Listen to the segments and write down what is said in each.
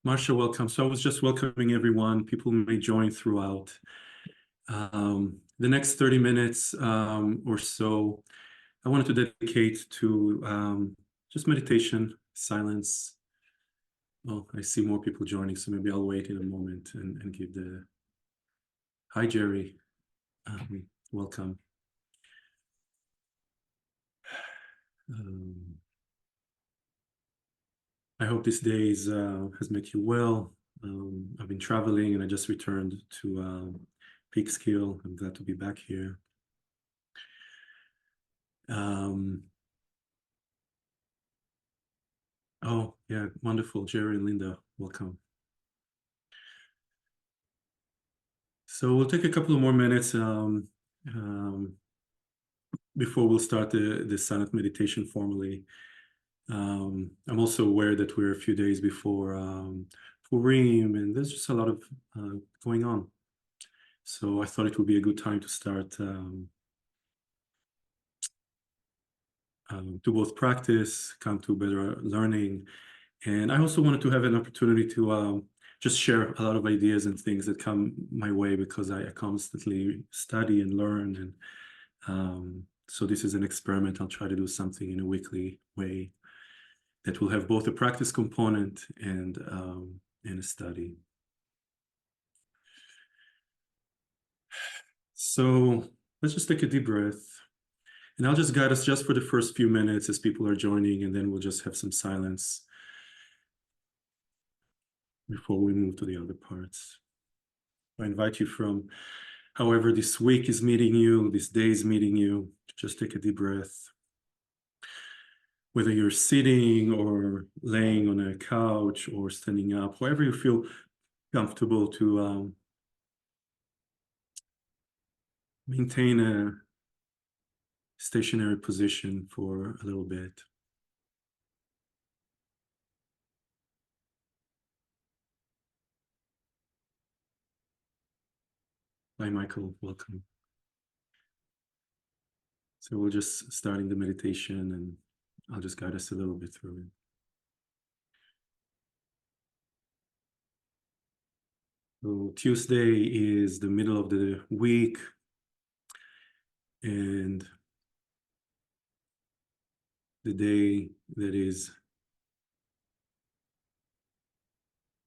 Marsha, welcome. So I was just welcoming everyone. People may join throughout. The next 30 minutes or so, I wanted to dedicate to just meditation, silence. Oh, I see more people joining, so maybe I'll wait in a moment and give the... Hi, Jerry. Welcome. I hope this day has made you well. I've been traveling and I just returned to Peekskill. I'm glad to be back here. Oh, yeah, wonderful. Jerry and Linda, welcome. So we'll take a couple of more minutes before we'll start the silent meditation formally. I'm also aware that we're a few days before Purim, and there's just a lot of going on. So I thought it would be a good time to start to both practice, come to better learning. And I also wanted to have an opportunity to just share a lot of ideas and things that come my way because I constantly study and learn. And so this is an experiment. I'll try to do something in a weekly way that will have both a practice component and a study. So let's just take a deep breath. And I'll just guide us just for the first few minutes as people are joining, and then we'll just have some silence before we move to the other parts. I invite you from however this week is meeting you, this day is meeting you, to just take a deep breath. Whether you're sitting or laying on a couch or standing up, however you feel comfortable to maintain a stationary position for a little bit. Hi, Michael, welcome. So we're just starting the meditation and I'll just guide us a little bit through it. So Tuesday is the middle of the week and the day that is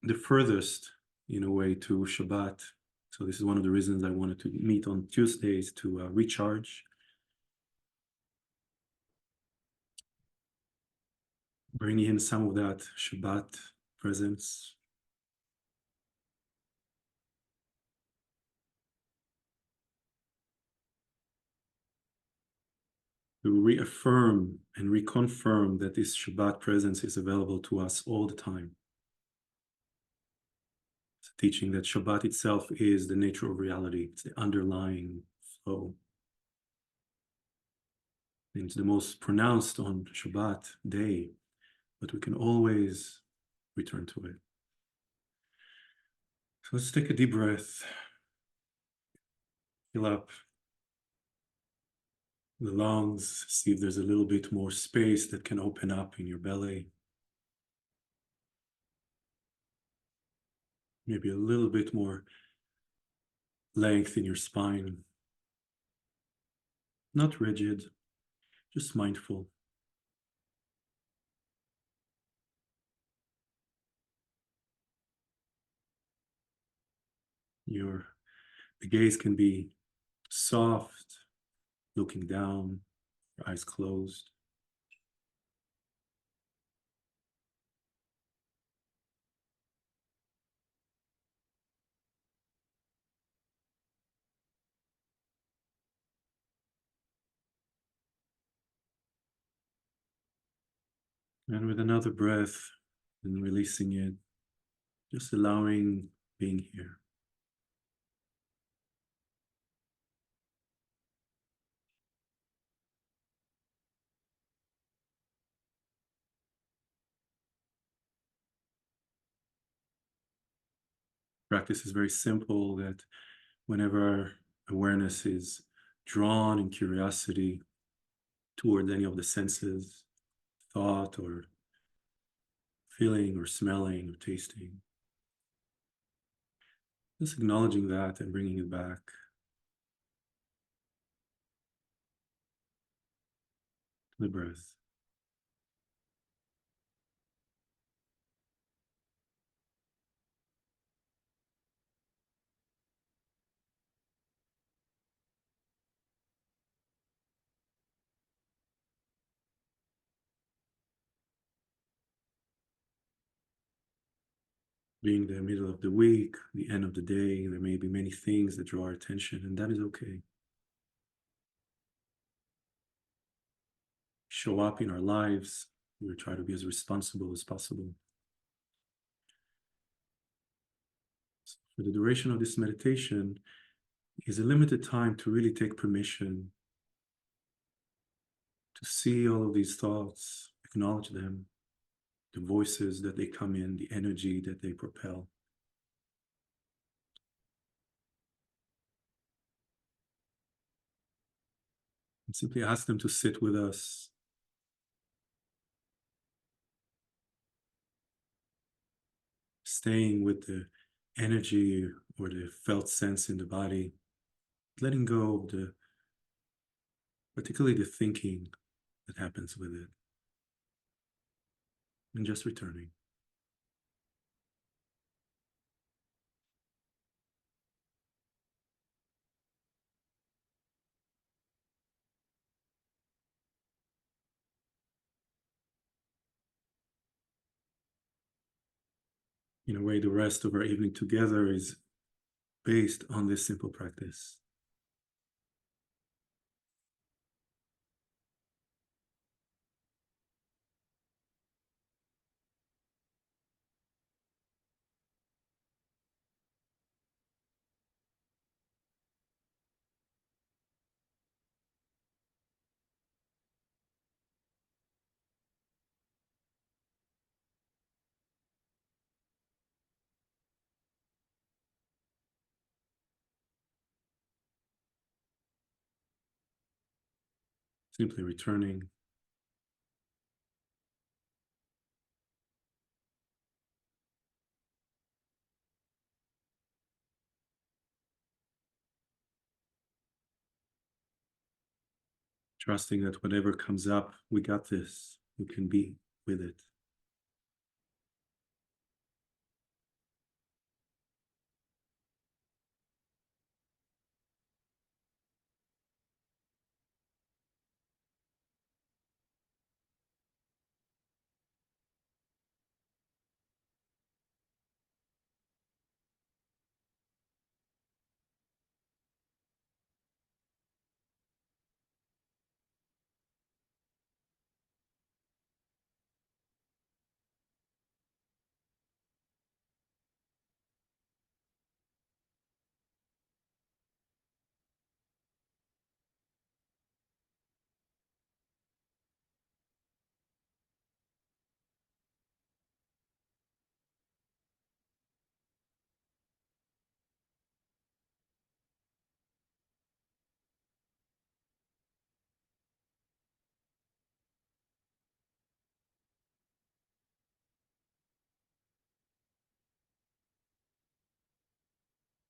the furthest in a way to Shabbat. So this is one of the reasons I wanted to meet on Tuesdays to recharge. Bring in some of that Shabbat presence. To reaffirm and reconfirm that this Shabbat presence is available to us all the time. It's a teaching that Shabbat itself is the nature of reality. It's the underlying flow. And it's the most pronounced on Shabbat day, but we can always return to it. So let's take a deep breath. Fill up the lungs, see if there's a little bit more space that can open up in your belly. Maybe a little bit more length in your spine. Not rigid, just mindful. The gaze can be soft, looking down, your eyes closed. And with another breath and releasing it, just allowing being here. Practice is very simple, that whenever awareness is drawn in curiosity toward any of the senses, thought or feeling or smelling or tasting. Just acknowledging that and bringing it back. The breath. Being the middle of the week, the end of the day, there may be many things that draw our attention, and that is okay. Show up in our lives. We try to be as responsible as possible. So for the duration of this meditation is a limited time to really take permission to see all of these thoughts, acknowledge them, the voices that they come in, the energy that they propel. And simply ask them to sit with us. Staying with the energy or the felt sense in the body, letting go of the, particularly the thinking that happens with it, and just returning. In a way, the rest of our evening together is based on this simple practice. Simply returning. Trusting that whatever comes up, we got this. We can be with it.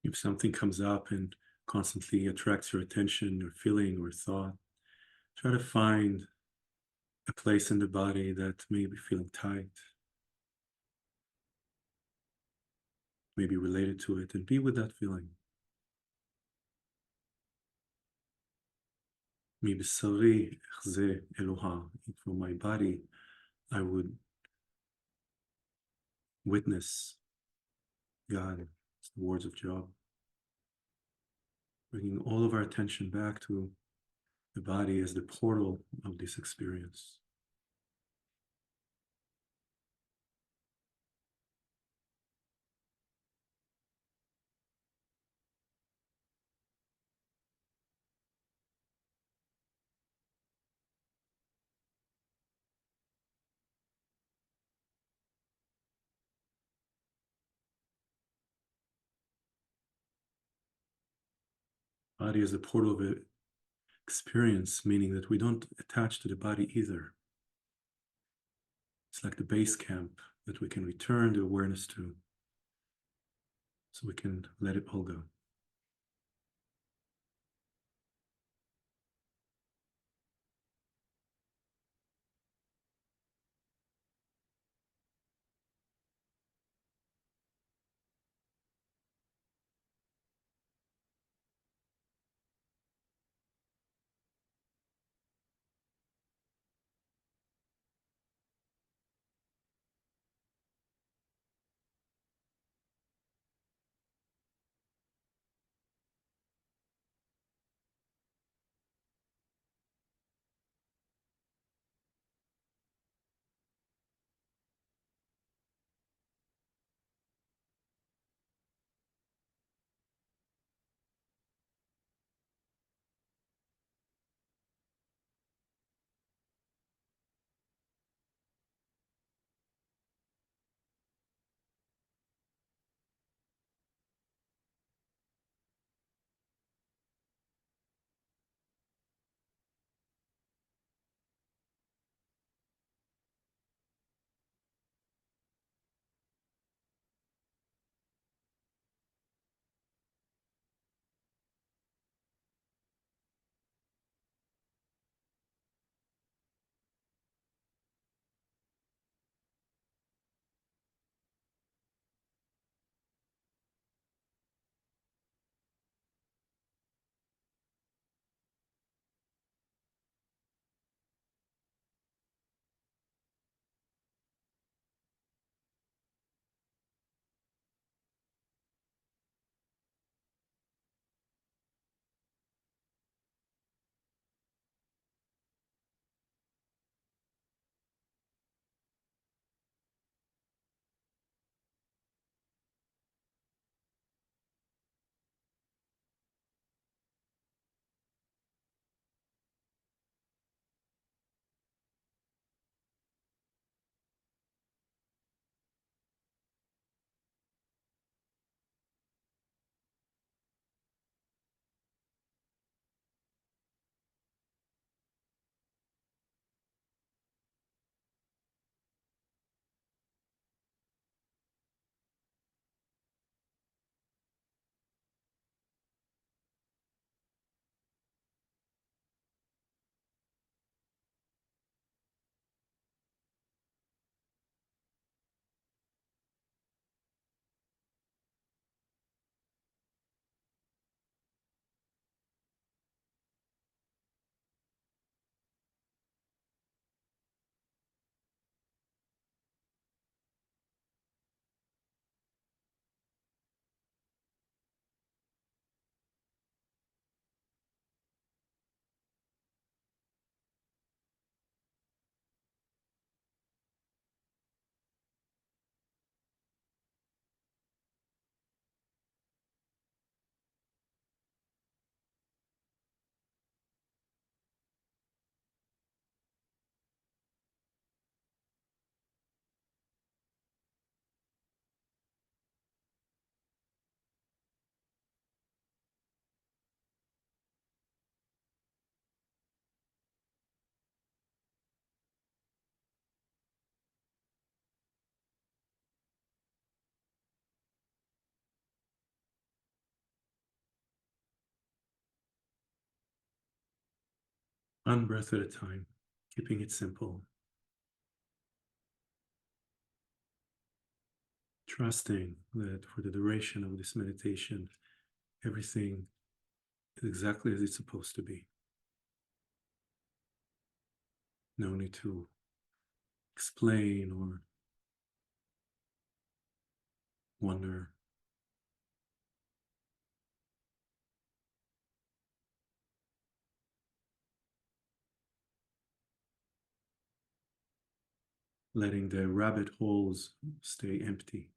If something comes up and constantly attracts your attention or feeling or thought, try to find a place in the body that may be feeling tight, may be related to it, and be with that feeling. מבשרי אחזה אלוה. From my body, I would witness God. It's the words of Job. Bringing all of our attention back to the body as the portal of this experience. Body is the portal of experience, meaning that we don't attach to the body either. It's like the base camp that we can return the awareness to, so we can let it all go. One breath at a time, keeping it simple, trusting that for the duration of this meditation, everything is exactly as it's supposed to be. No need to explain or wonder. Letting the rabbit holes stay empty.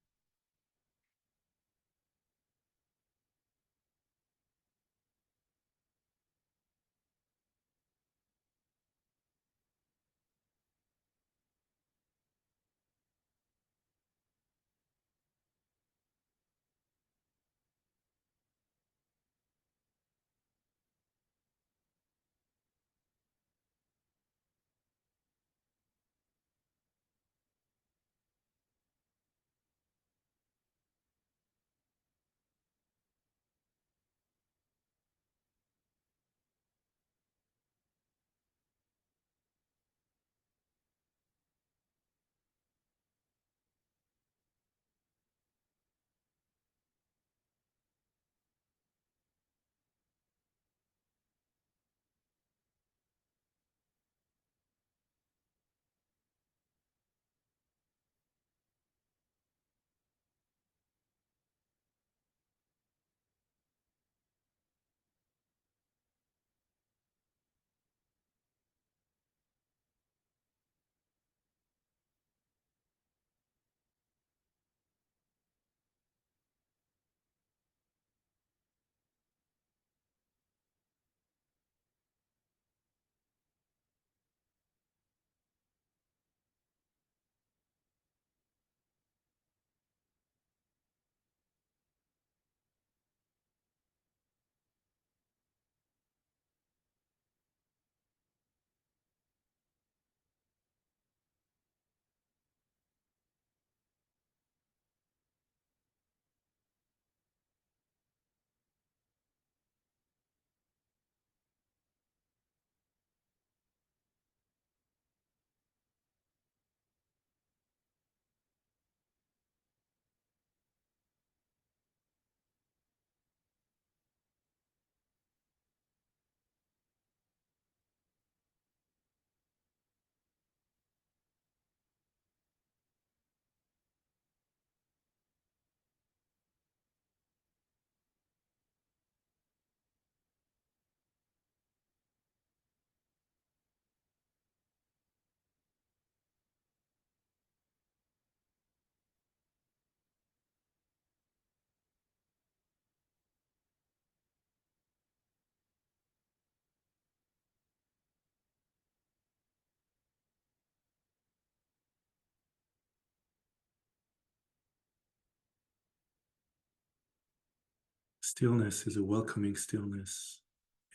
Stillness is a welcoming stillness,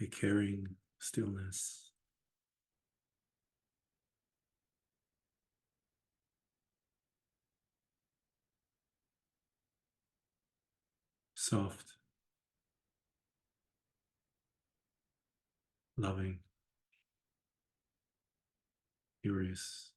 a caring stillness. Soft, loving, curious.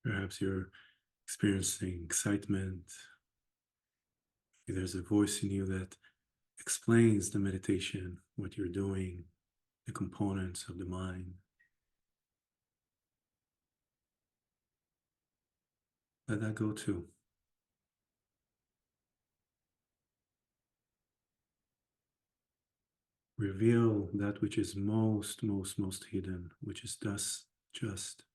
Perhaps you're experiencing excitement. There's a voice in you that explains the meditation, what you're doing, the components of the mind. Let that go too. Reveal that which is most hidden, which is thus just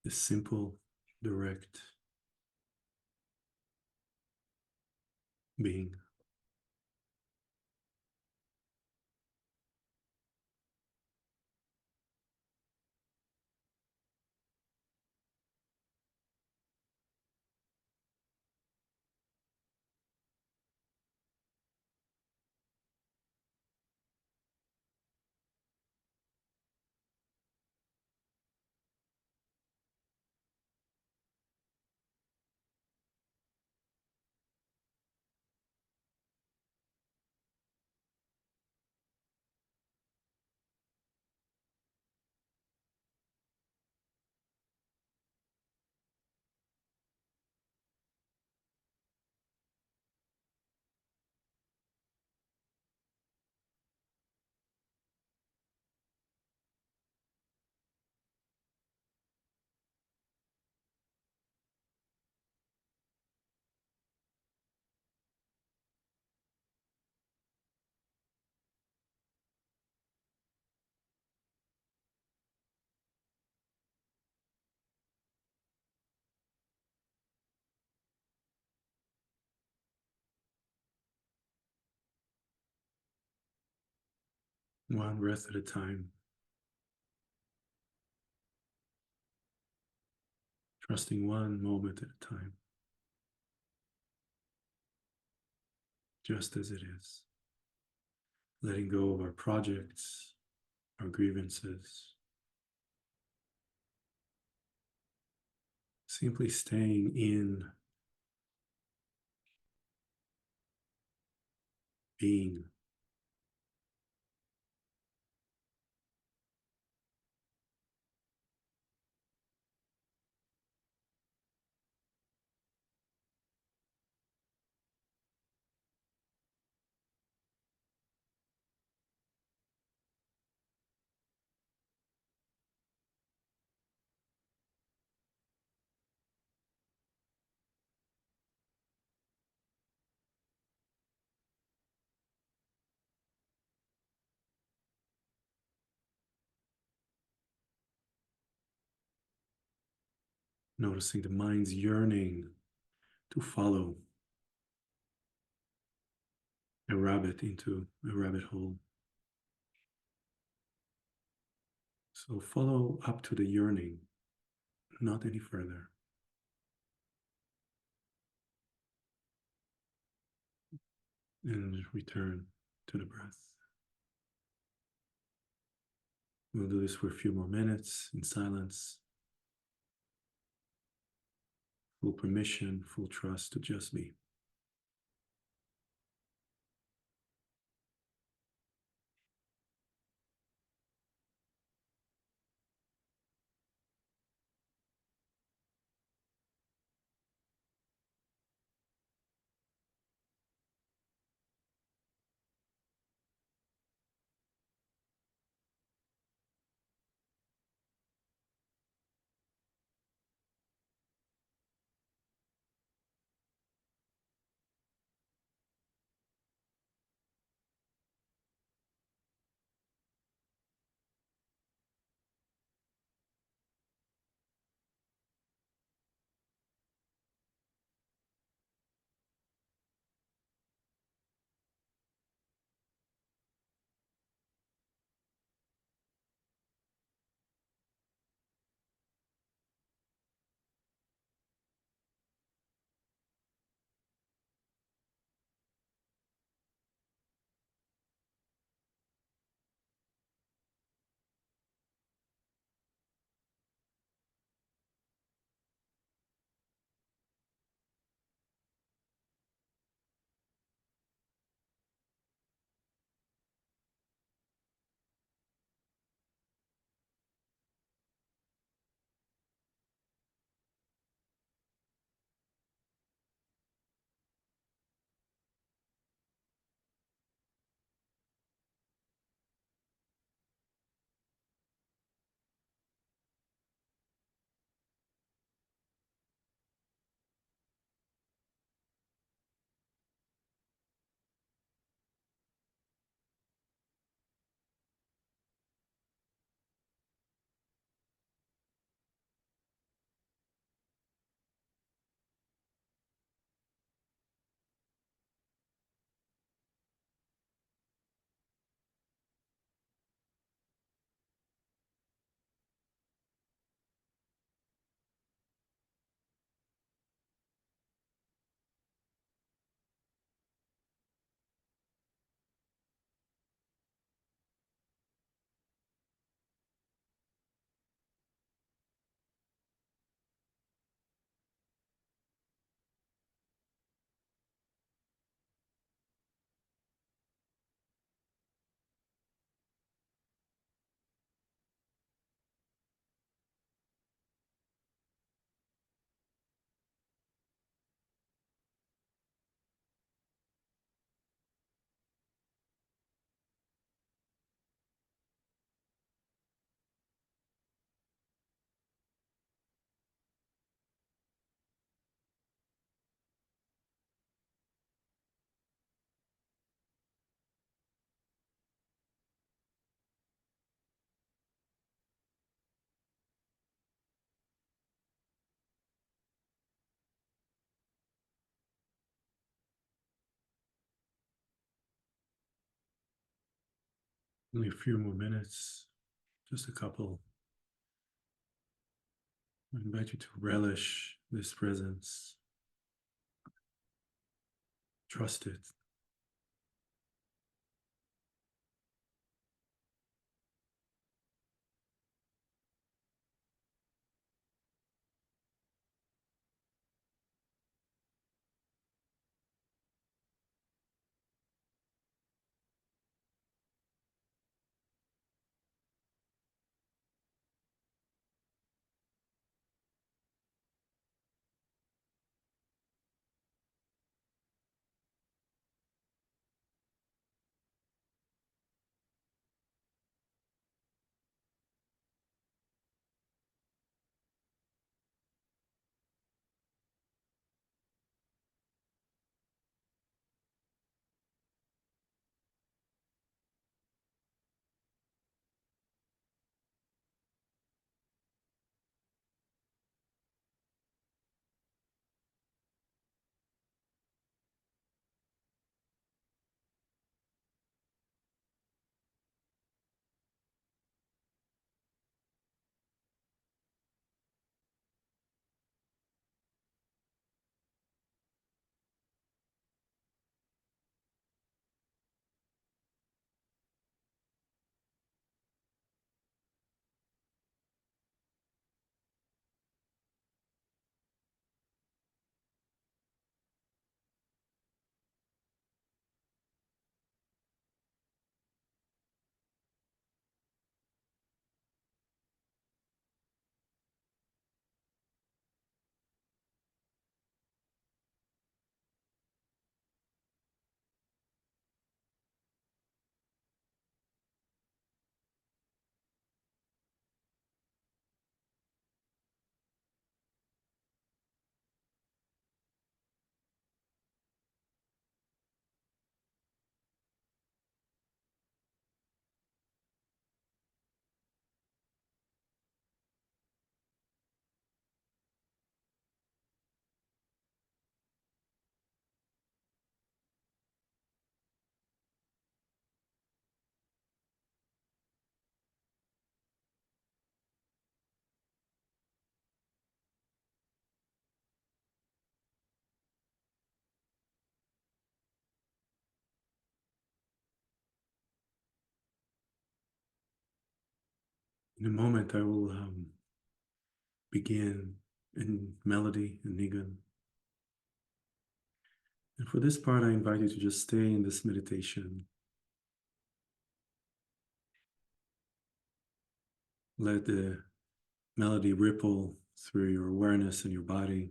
the simple, direct being. One breath at a time, trusting one moment at a time, just as it is. Letting go of our projects, our grievances, simply staying in being. Noticing the mind's yearning to follow a rabbit into a rabbit hole. So follow up to the yearning, not any further. And return to the breath. We'll do this for a few more minutes in silence. Full permission, full trust to just be. Only a few more minutes, just a couple. I invite you to relish this presence. Trust it. In a moment, I will begin in melody and Niggun. And for this part, I invite you to just stay in this meditation. Let the melody ripple through your awareness and your body,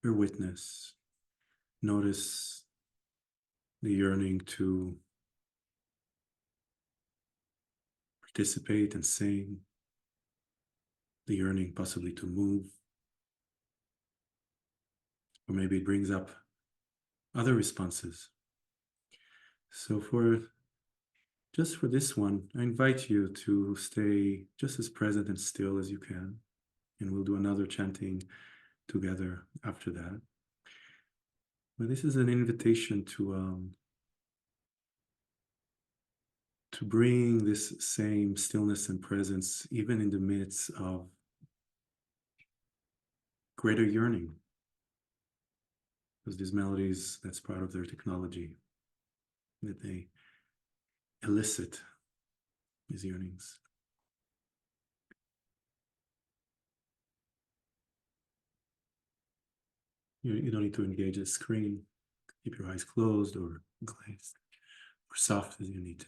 your witness. Notice the yearning to participate and sing, the yearning possibly to move, or maybe it brings up other responses. So just for this one, I invite you to stay just as present and still as you can, and we'll do another chanting together after that. But this is an invitation to bring this same stillness and presence even in the midst of greater yearning, because these melodies, that's part of their technology, that they elicit these yearnings. You don't need to engage the screen. Keep your eyes closed or glazed, or soft as you need to.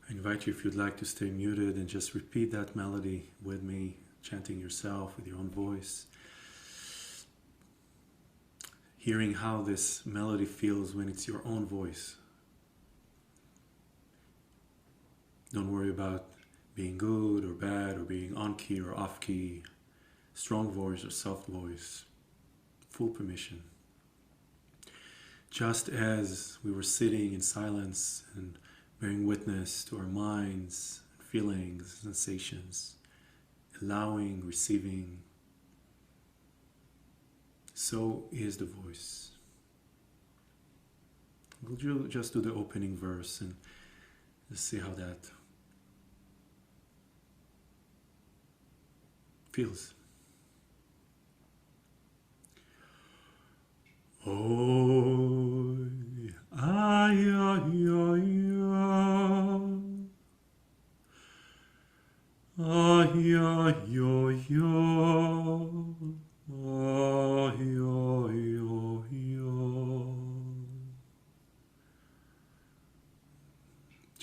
I invite you, if you'd like, to stay muted and just repeat that melody with me, chanting yourself with your own voice. Hearing how this melody feels when it's your own voice. Don't worry about being good or bad or being on key or off key, strong voice or soft voice. Full permission. Just as we were sitting in silence and bearing witness to our minds, feelings, sensations, allowing, receiving, so is the voice. We'll just do the opening verse and just see how that feels. Oy, ay, ay, ay, ay, ay,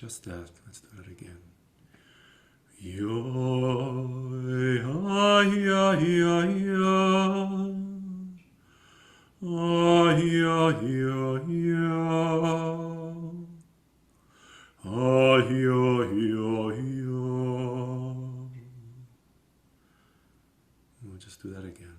just that. Let's do it again. We'll just do that again.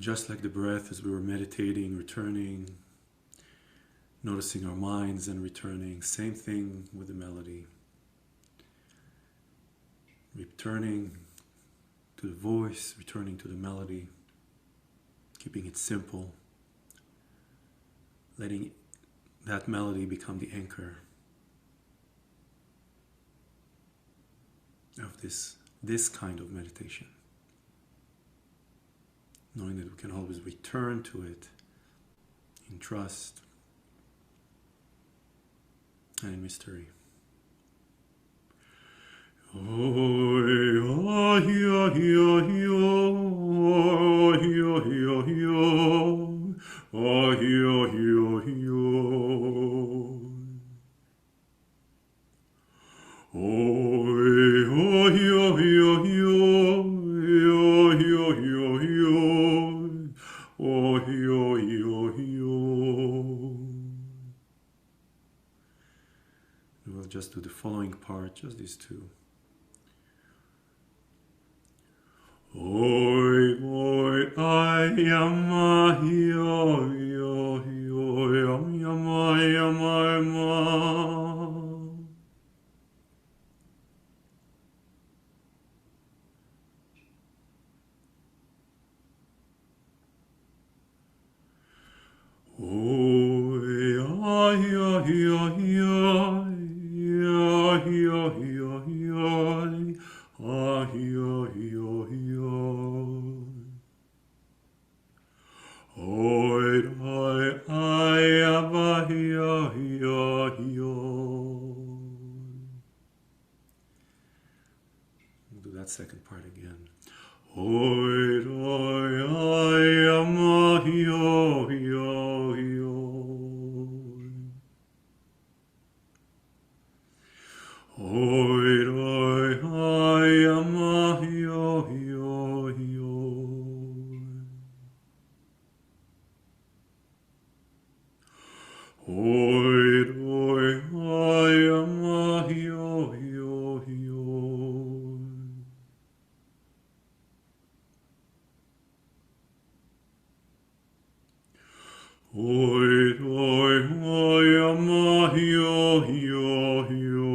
Just like the breath, as we were meditating, returning, noticing our minds and returning, same thing with the melody. Returning to the voice, returning to the melody, keeping it simple, letting that melody become the anchor of this kind of meditation, knowing that we can always return to it in trust and in mystery. We'll just do the following part, just these two. Oi, oi, I am a yo, yo, yo, yam, oi, ay, ay, ay, we'll do that second part again. Oi, oi, I am a yo, yo, yo. Oi, oi, I am a yo, yo, yo. Oi, oi, I am a yo, yo, yo. Oi, oi, I am a yo, yo, yo.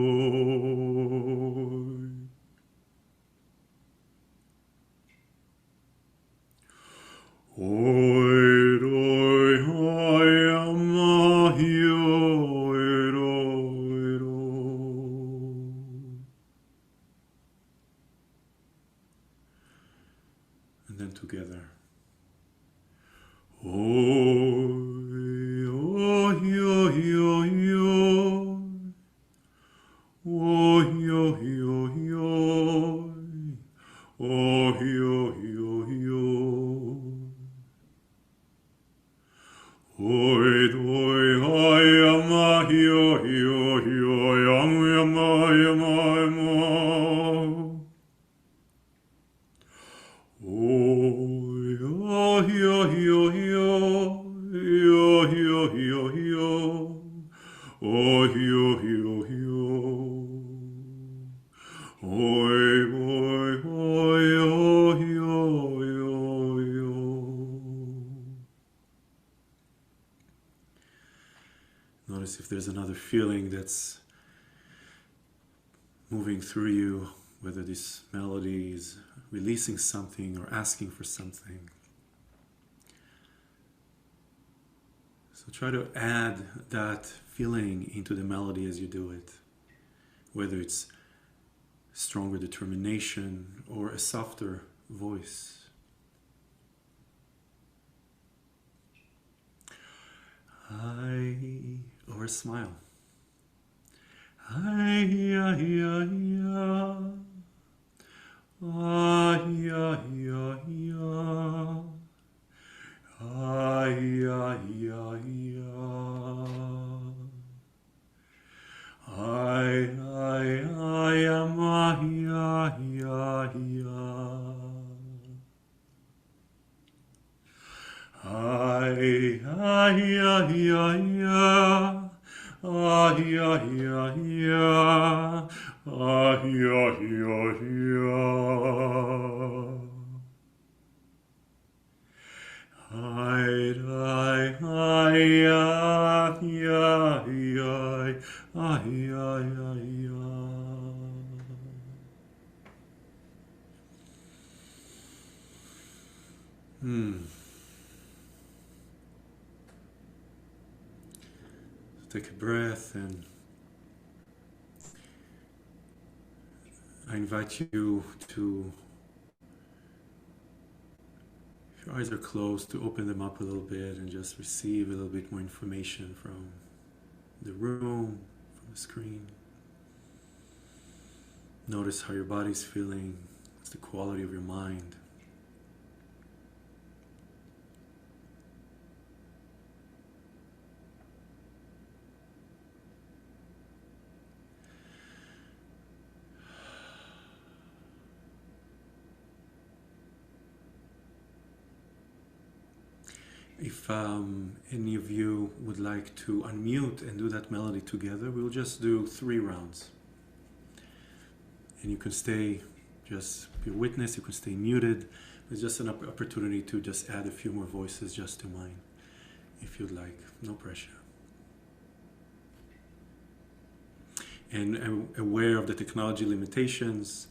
Oi, oi, I am a yo, and then together. Oi, oi, oi, oi, oi. Oi, oi, oi, oi. Oi, oi, oi, oi. Oi, oi, I am a yo, yo, yo, am Oi, oi, oi, oi, oi, oi, oi, oi. Oi, oi, oi, oi, oi, oi, oi, oi, oi. Notice if there's another feeling that's moving through you, whether this melody is releasing something or asking for something. So try to add that feeling into the melody as you do it, whether it's stronger determination or a softer voice. Or a smile. Take a breath, and I invite you to, if your eyes are closed, to open them up a little bit and just receive a little bit more information from the room, from the screen. Notice how your body's feeling. What's the quality of your mind? If any of you would like to unmute and do that melody together, we'll just do 3 rounds. And you can stay, just be a witness, you can stay muted. It's just an opportunity to just add a few more voices just to mine, if you'd like. No pressure. And aware of the technology limitations,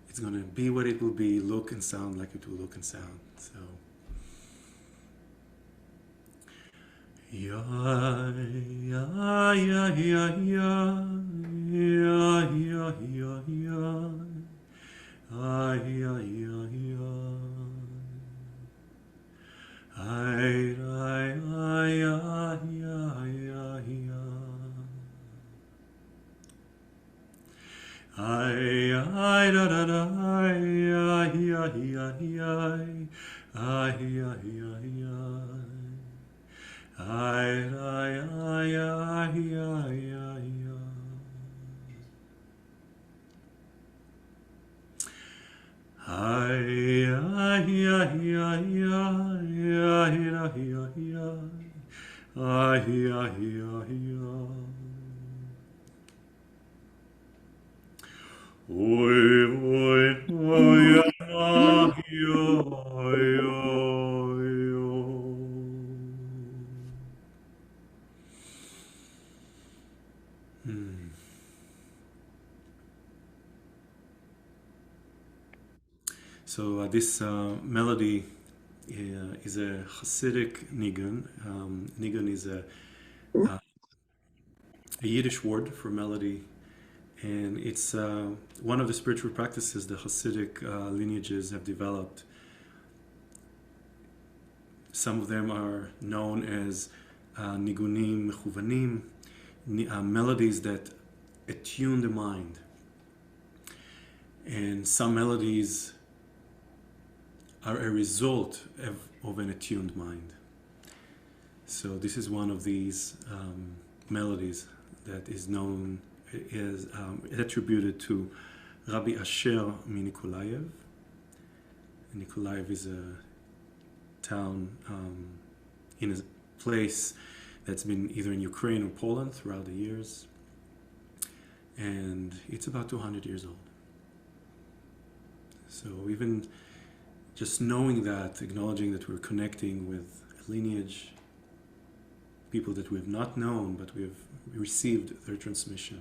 it's going to be what it will be, look and sound like it will look and sound. So. Ya ya ya ya ya ya ya ya ya ay ya ya ya ay ay ay ya ya ya ya ay ay da da da ay ya ya ya ya ay ya ya ya ay, ay, ay, ay, ay, ay, ay, ay, ay, ay, ay, Oy, oy, oy, ay, ay, So this melody is a Hasidic Niggun. Niggun is a Yiddish word for melody, and it's one of the spiritual practices the Hasidic lineages have developed. Some of them are known as Nigunim Mechuvanim, melodies that attune the mind. And some melodies are a result of an attuned mind. So this is one of these melodies that is known, is attributed to Rabbi Asher Nikolaev. Nikolaev is a town in a place that's been either in Ukraine or Poland throughout the years. And it's about 200 years old. So even just knowing that, acknowledging that we're connecting with a lineage, people that we have not known, but we have received their transmission.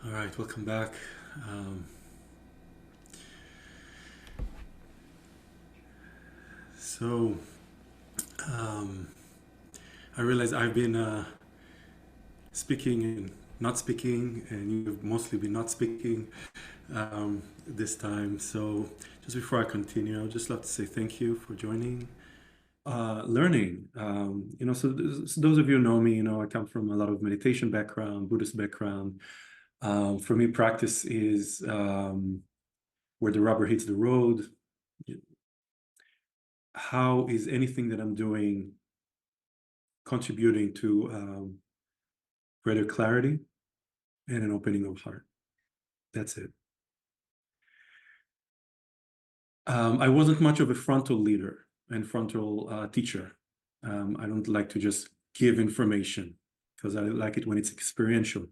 All right, welcome back. I realize I've been speaking in not speaking, and you've mostly been not speaking this time. So just before I continue, I'd just love to say thank you for joining. Learning, so those of you who know me, I come from a lot of meditation background, Buddhist background. For me, practice is where the rubber hits the road. How is anything that I'm doing contributing to greater clarity and an opening of heart? That's it. I wasn't much of a frontal leader and frontal teacher. I don't like to just give information because I like it when it's experiential.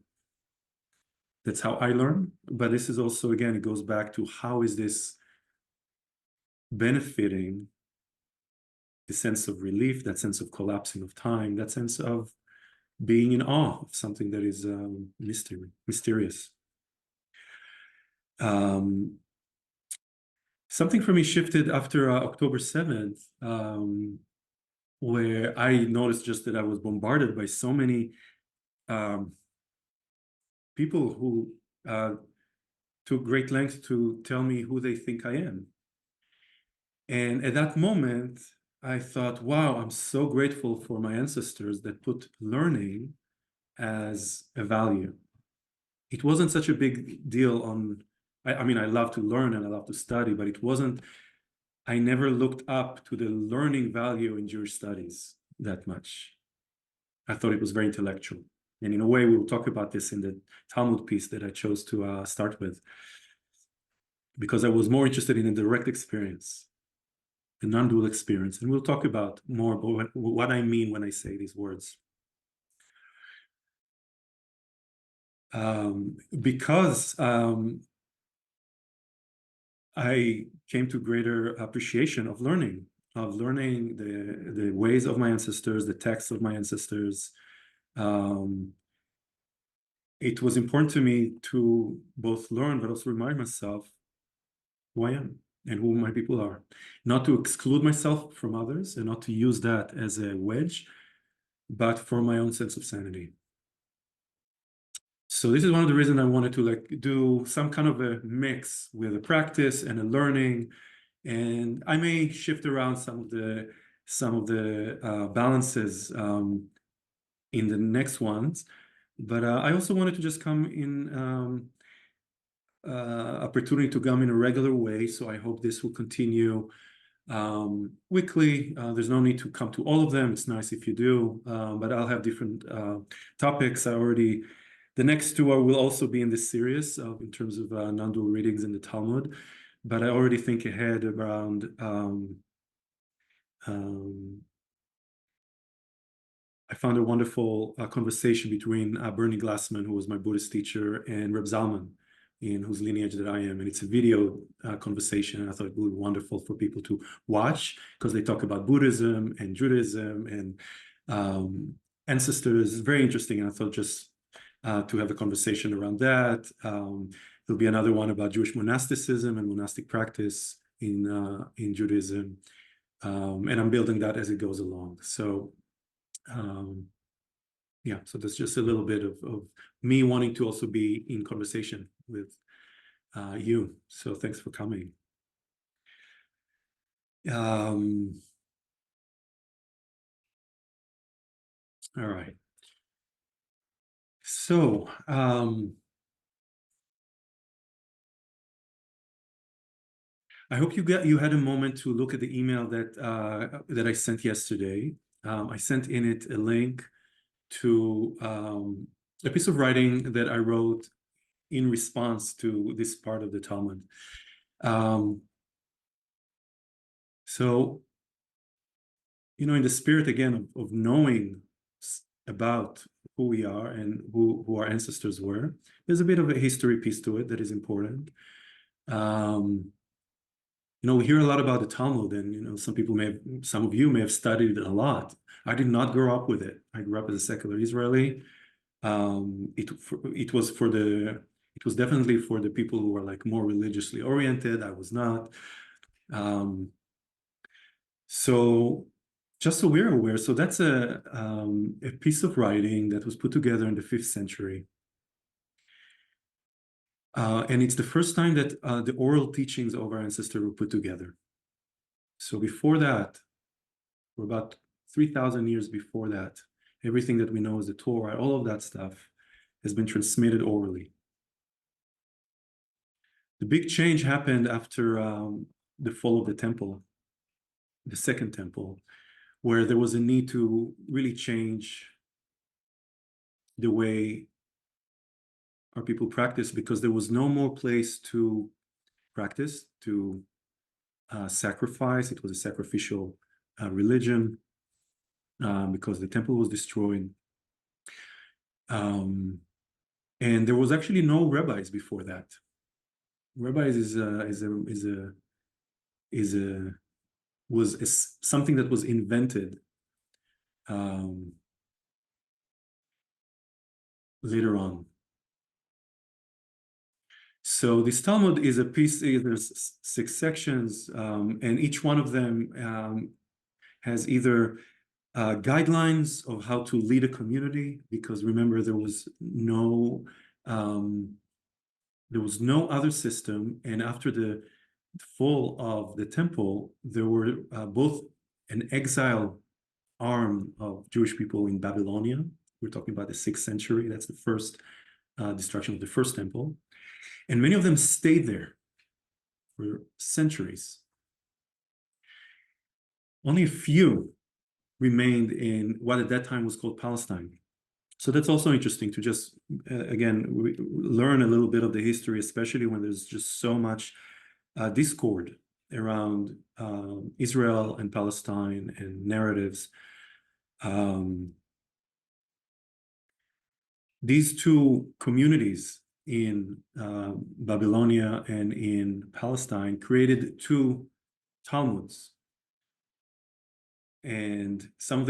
That's how I learn. But this is also, again, it goes back to how is this benefiting the sense of relief, that sense of collapsing of time, that sense of being in awe of something that is mysterious. Something for me shifted after October 7th, where I noticed just that I was bombarded by so many people who took great lengths to tell me who they think I am. And at that moment, I thought, wow, I'm so grateful for my ancestors that put learning as a value. It wasn't such a big deal I mean, I love to learn and I love to study, but I never looked up to the learning value in Jewish studies that much. I thought it was very intellectual. And in a way, we'll talk about this in the Talmud piece that I chose to start with, because I was more interested in a direct experience, the non-dual experience. And we'll talk about more about what I mean when I say these words. Because I came to greater appreciation of learning the ways of my ancestors, the texts of my ancestors. It was important to me to both learn, but also remind myself who I am and who my people are. Not to exclude myself from others and not to use that as a wedge, but for my own sense of sanity. So this is one of the reasons I wanted to do some kind of a mix with a practice and a learning. And I may shift around some of the balances in the next ones, but I also wanted to just come in opportunity to come in a regular way. So I hope this will continue weekly. There's no need to come to all of them. It's nice if you do, but I'll have different topics. The next two will also be in this series in terms of non-dual readings in the Talmud. But I already think ahead around I found a wonderful conversation between Bernie Glassman, who was my Buddhist teacher, and Reb Zalman, in whose lineage that I am. And it's a video conversation. And I thought it would be wonderful for people to watch because they talk about Buddhism and Judaism and ancestors. Very interesting. And I thought just to have a conversation around that. There'll be another one about Jewish monasticism and monastic practice in Judaism. And I'm building that as it goes along. So yeah, so that's just a little bit of me wanting to also be in conversation with you. So thanks for coming. All right. So I hope you had a moment to look at the email that I sent yesterday. I sent in it a link to a piece of writing that I wrote in response to this part of the Talmud. So, in the spirit again of knowing about who we are and who our ancestors were, there's a bit of a history piece to it that is important. We hear a lot about the Talmud, and some of you may have studied it a lot. I did not grow up with it. I grew up as a secular Israeli. It was definitely for the people who were more religiously oriented. I was not. So just so we're aware, so that's a piece of writing that was put together in the 5th century. And it's the first time that the oral teachings of our ancestors were put together. So before that, for about 3,000 years before that, everything that we know as the Torah, all of that stuff has been transmitted orally. The big change happened after the fall of the temple, the second temple, where there was a need to really change the way our people practice, because there was no more place to practice, to sacrifice. It was a sacrificial religion, because the temple was destroyed. And there was actually no rabbis before that. Rabbis was something that was invented later on. So this Talmud is a piece. There's 6 sections, and each one of them has either guidelines of how to lead a community, because remember, there was no other system, and after the fall of the temple, there were both an exile arm of Jewish people in Babylonia. We're talking about the 6th century. That's the first destruction of the first temple. And many of them stayed there for centuries. Only a few remained in what at that time was called Palestine. So that's also interesting to just, again, learn a little bit of the history, especially when there's just so much discord around Israel and Palestine and narratives. These two communities in Babylonia and in Palestine created 2 Talmuds. And some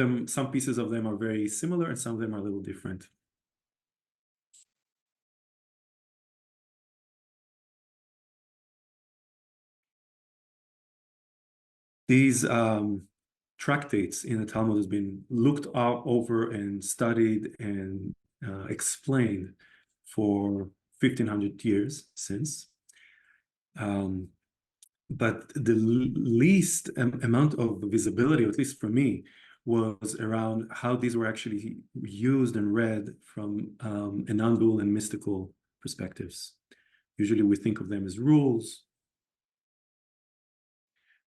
pieces of them are very similar, and some of them are a little different. These tractates in the Talmud has been looked over and studied and explained for 1,500 years since. But the least amount of visibility, at least for me, was around how these were actually used and read from a Nondual and mystical perspectives. Usually we think of them as rules,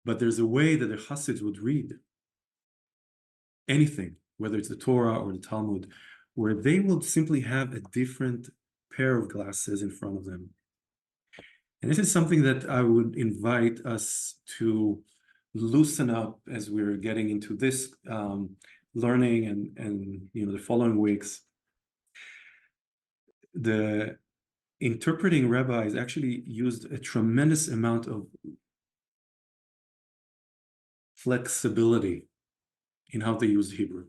but there's a way that the Hasids would read anything, whether it's the Torah or the Talmud, where they will simply have a different pair of glasses in front of them. And this is something that I would invite us to loosen up as we're getting into this learning and the following weeks. The interpreting rabbis actually used a tremendous amount of flexibility in how they used Hebrew.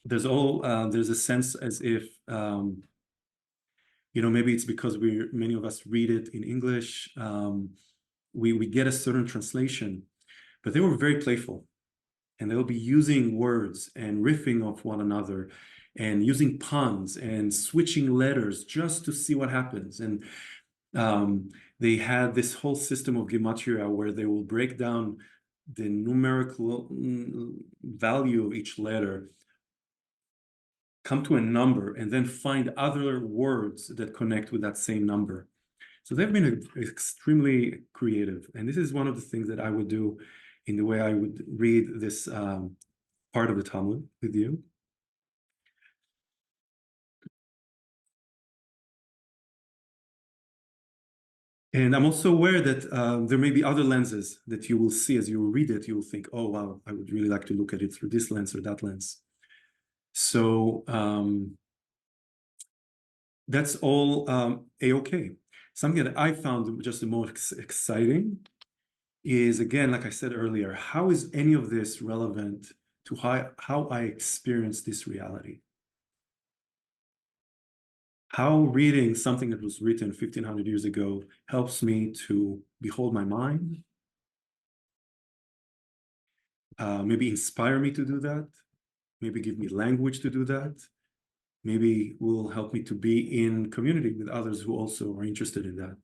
There's a sense as if maybe it's because many of us read it in English. We get a certain translation, but they were very playful, and they'll be using words and riffing off one another and using puns and switching letters just to see what happens. And they had this whole system of gematria where they will break down the numerical value of each letter, come to a number, and then find other words that connect with that same number. So they've been extremely creative. And this is one of the things that I would do in the way I would read this part of the Talmud with you. And I'm also aware that there may be other lenses that you will see as you read it. You will think, oh, wow, I would really like to look at it through this lens or that lens. So that's all A-okay. Something that I found just the most exciting is, again, like I said earlier, how is any of this relevant to how I experience this reality? How reading something that was written 1,500 years ago helps me to behold my mind, maybe inspire me to do that, maybe give me language to do that, maybe will help me to be in community with others who also are interested in that.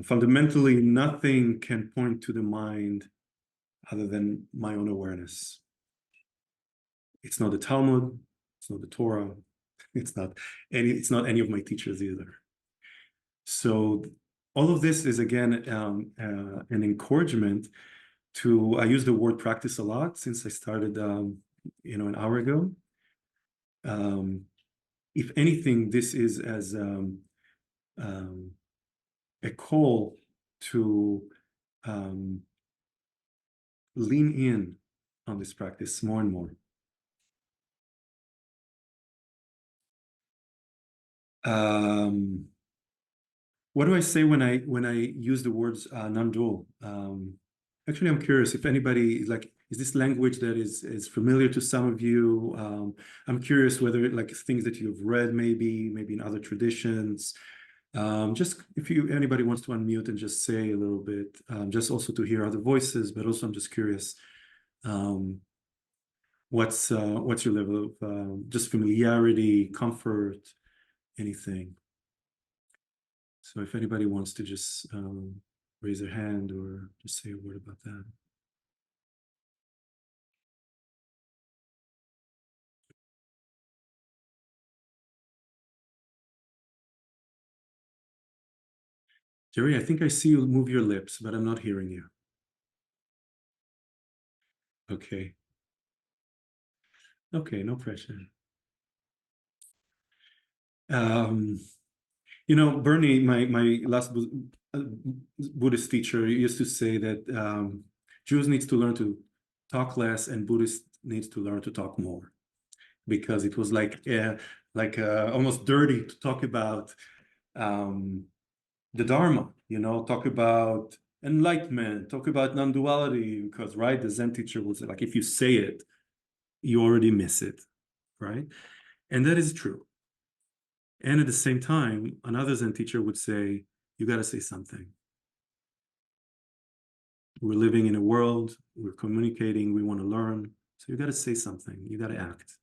Fundamentally, nothing can point to the mind other than my own awareness. It's not the Talmud, it's not the Torah, it's not any of my teachers either. So all of this is again an encouragement to. I use the word practice a lot since I started, an hour ago. If anything, this is as a call to lean in on this practice more and more. What do I say when I use the words non-dual? Actually, I'm curious if anybody is this language that is familiar to some of you? I'm curious whether things that you've read maybe in other traditions. Just if anybody wants to unmute and just say a little bit, just also to hear other voices, but also I'm just curious, what's your level of just familiarity, comfort, anything? So if anybody wants to just raise their hand or just say a word about that. Jerry, I think I see you move your lips, but I'm not hearing you. Okay. Okay, no pressure. Bernie, my last Buddhist teacher used to say that Jews needs to learn to talk less and Buddhists needs to learn to talk more, because it was almost dirty to talk about the Dharma, talk about enlightenment, talk about non-duality, because, right, the Zen teacher will say, if you say it, you already miss it, right? And that is true. And at the same time, another Zen teacher would say, you got to say something. We're living in a world, we're communicating, we want to learn. So you got to say something, you got to act.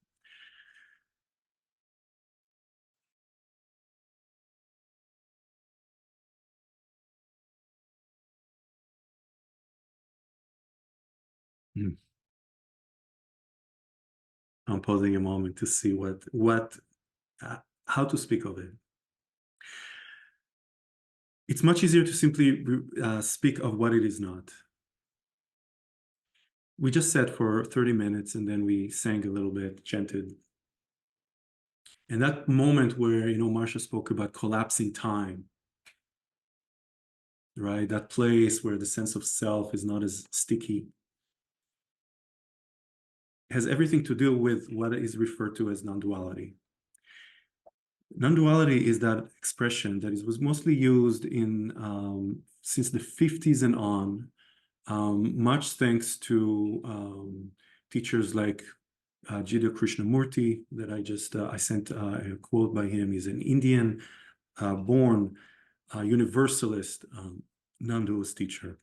I'm pausing a moment to see how to speak of it. It's much easier to simply speak of what it is not. We just sat for 30 minutes and then we sang a little bit, chanted. And that moment where, Marsha spoke about collapsing time, right? That place where the sense of self is not as sticky, has everything to do with what is referred to as non-duality. Non-duality is that expression that was mostly used in since the 50s and on, much thanks to teachers like Jiddu Krishnamurti, that I sent a quote by him. He's an Indian born universalist non-dualist teacher.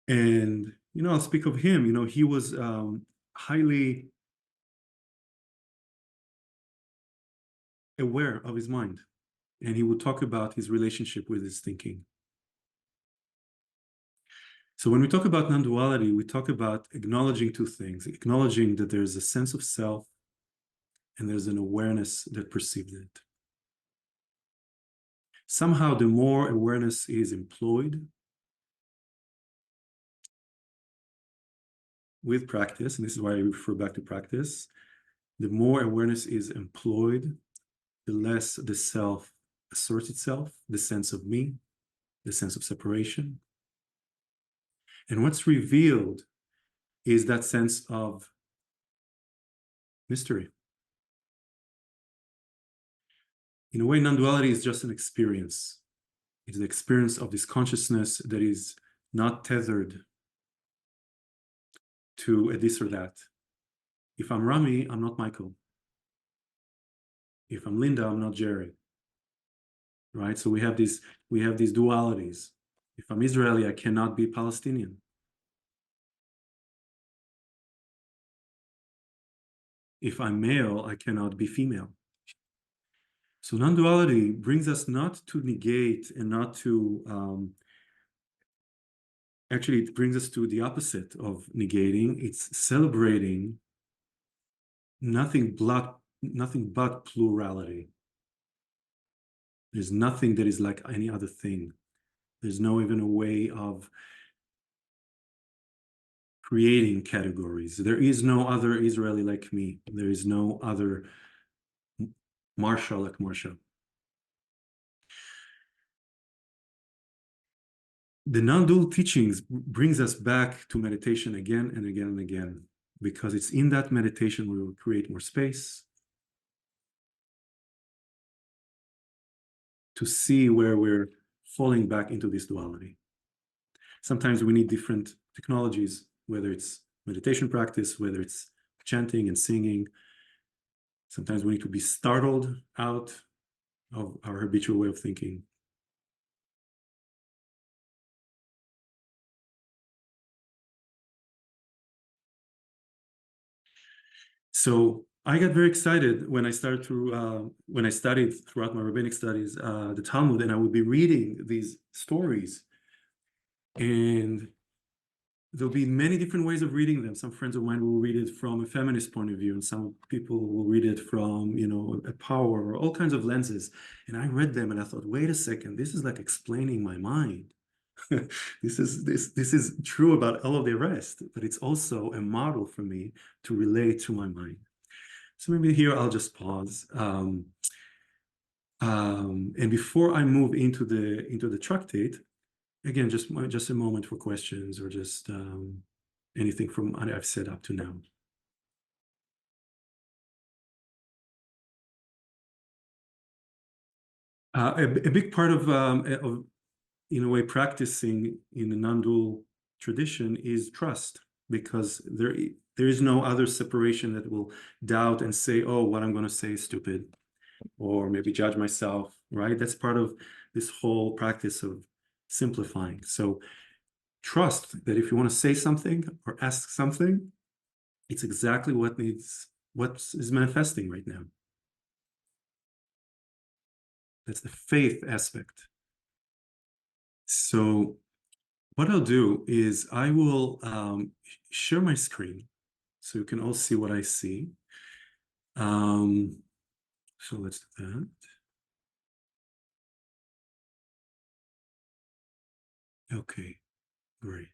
And, I'll speak of him. He was highly aware of his mind, and he would talk about his relationship with his thinking. So when we talk about non-duality, we talk about acknowledging two things, acknowledging that there's a sense of self and there's an awareness that perceives it. Somehow, the more awareness is employed with practice, and this is why I refer back to practice, the more awareness is employed, the less the self asserts itself, the sense of me, the sense of separation. And what's revealed is that sense of mystery. In a way, non-duality is just an experience. It's the experience of this consciousness that is not tethered to a this or that. If I'm Rami, I'm not Michael. If I'm Linda, I'm not Jerry. Right? So we have these dualities. If I'm Israeli, I cannot be Palestinian. If I'm male, I cannot be female. So non-duality brings us not to negate and not to, actually, it brings us to the opposite of negating. It's celebrating nothing but plurality. There's nothing that is like any other thing. There's no even a way of creating categories. There is no other Israeli like me. There is no other Marsha like Marsha. The non-dual teachings brings us back to meditation again and again and again, because it's in that meditation we will create more space to see where we're falling back into this duality. Sometimes we need different technologies, whether it's meditation practice, whether it's chanting and singing. Sometimes we need to be startled out of our habitual way of thinking. So I got very excited when I started to when I studied throughout my rabbinic studies the Talmud, and I would be reading these stories, and there'll be many different ways of reading them. Some friends of mine will read it from a feminist point of view, and some people will read it from, you know, a power or all kinds of lenses. And I read them and I thought, wait a second, this is like explaining my mind. This is true about all of the rest, but it's also a model for me to relate to my mind. So maybe here I'll just pause. And before I move into the tractate, again, just a moment for questions or just anything from what I've said up to now. A big part of in a way practicing in the non-dual tradition is trust, because there is no other separation that will doubt and say, oh, what I'm going to say is stupid, or maybe judge myself, right? That's part of this whole practice of simplifying. So trust that if you want to say something or ask something, it's exactly what is manifesting right now. That's the faith aspect. So what I'll do is I will share my screen so you can all see what I see. So let's do that. Okay, great.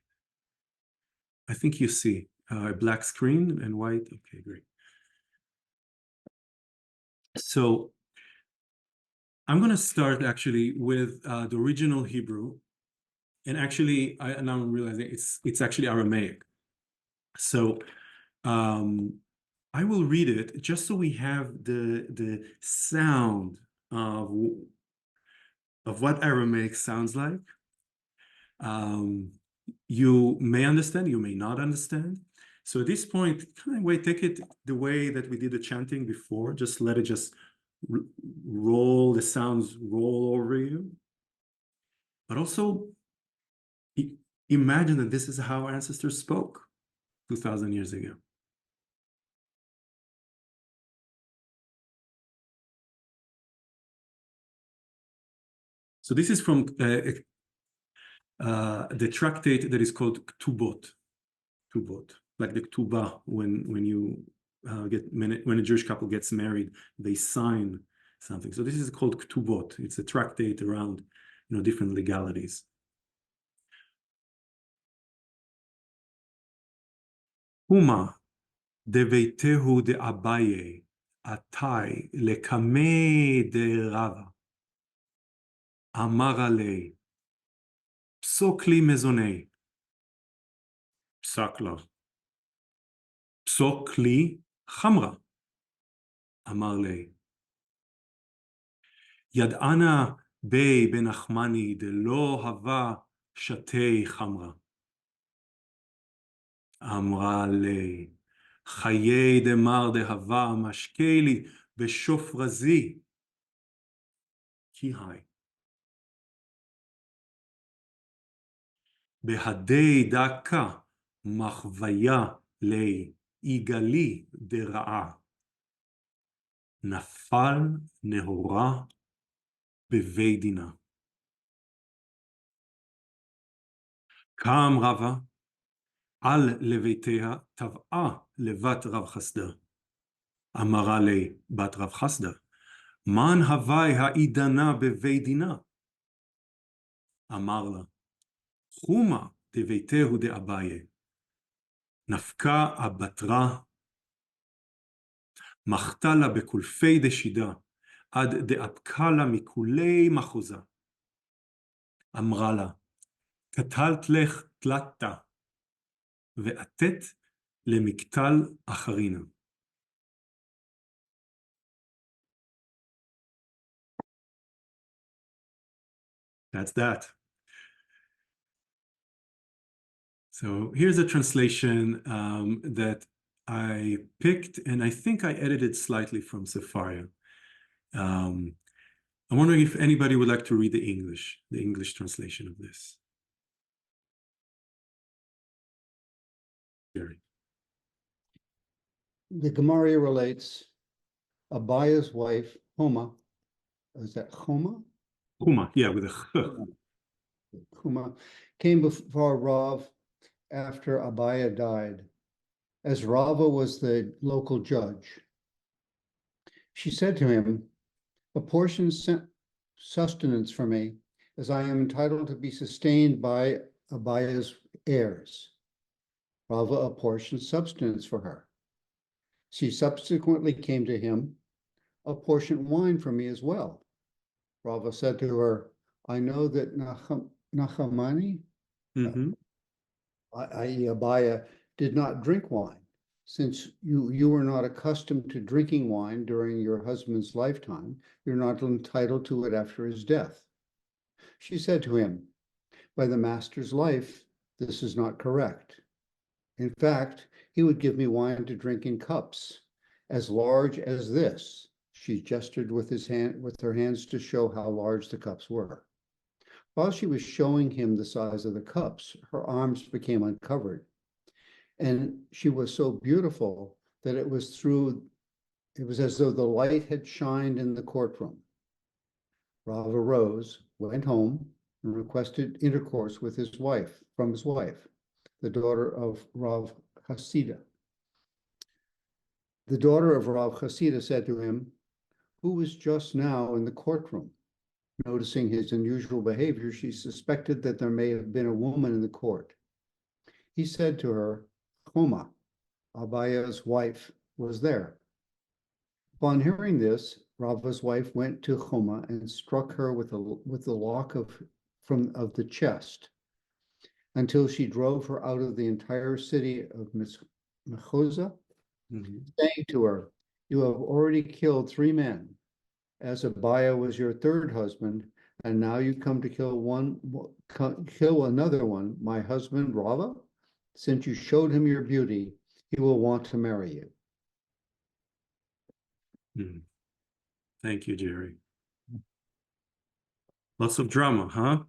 I think you see a black screen and white. Okay, great. So I'm going to start actually with the original Hebrew. And actually, now I'm realizing it's actually Aramaic. So I will read it just so we have the sound of what Aramaic sounds like. You may understand, you may not understand. So at this point, kind of take it the way that we did the chanting before. Just let it just roll, the sounds roll over you. But also imagine that this is how our ancestors spoke 2,000 years ago. So this is from the tractate that is called Ketubot, like the Ketubah. When you when a Jewish couple gets married, they sign something. So this is called Ketubot. It's a tractate around, you know, different legalities. Khuma de veitehu de Abaye atai lekame de Rava amar alei psok li mezonei psak la psok li chamra amar lei ידענה בי בנחמני דלא הווה שתי חמרה. אמרה לי, חיי דמר דהווה משקה לי בשופרזי, כי היי. בהדי דקה מחוויה לי, יגלי דרעה. נפל נהורה בבית דינה. קם רבה, על לביתיה טבעה לבת רב חסדה. אמרה לי בת רב חסדה, מן הווי העידנה בבית דינה? אמר לה, חומה דביתהו דאביי. נפקה הבטרה, מחתה לה בקולפי דשידה, עד דאבקה לה מכולי מחוזה. אמרה לה, קטלת לך תלתה, ועתת למקטל אחרינה. That's that. So here's a translation that I picked, and I think I edited slightly from Sefaria. I'm wondering if anybody would like to read the English translation of this. Jerry. The Gemara relates, Abaya's wife, Khuma, is that Khuma? Khuma, yeah, with a ch. Khuma came before Rav after Abaya died, as Rava was the local judge. She said to him, apportion sustenance for me, as I am entitled to be sustained by Abaya's heirs. Rava apportioned substance for her. She subsequently came to him, apportion wine for me as well. Rava said to her, I know that Nachamani, i.e. Abaya, did not drink wine, since you were not accustomed to drinking wine during your husband's lifetime, you're not entitled to it after his death. She said to him, by the master's life, this is not correct. In fact, he would give me wine to drink in cups, as large as this. She gestured with her hands to show how large the cups were. While she was showing him the size of the cups, her arms became uncovered. And she was so beautiful that it was as though the light had shined in the courtroom. Rav arose, went home, and requested intercourse with his wife, the daughter of Rav Hasida. The daughter of Rav Hasida said to him, who was just now in the courtroom? Noticing his unusual behavior, she suspected that there may have been a woman in the court. He said to her, Khuma, Abaya's wife, was there. Upon hearing this, Rava's wife went to Khuma and struck her with the lock of the chest until she drove her out of the entire city of Mechoza, saying to her, you have already killed 3 men, as Abaya was your 3rd husband, and now you come to kill another one, my husband Rava? Since you showed him your beauty, he will want to marry you. Thank you, Jerry. Lots of drama, huh?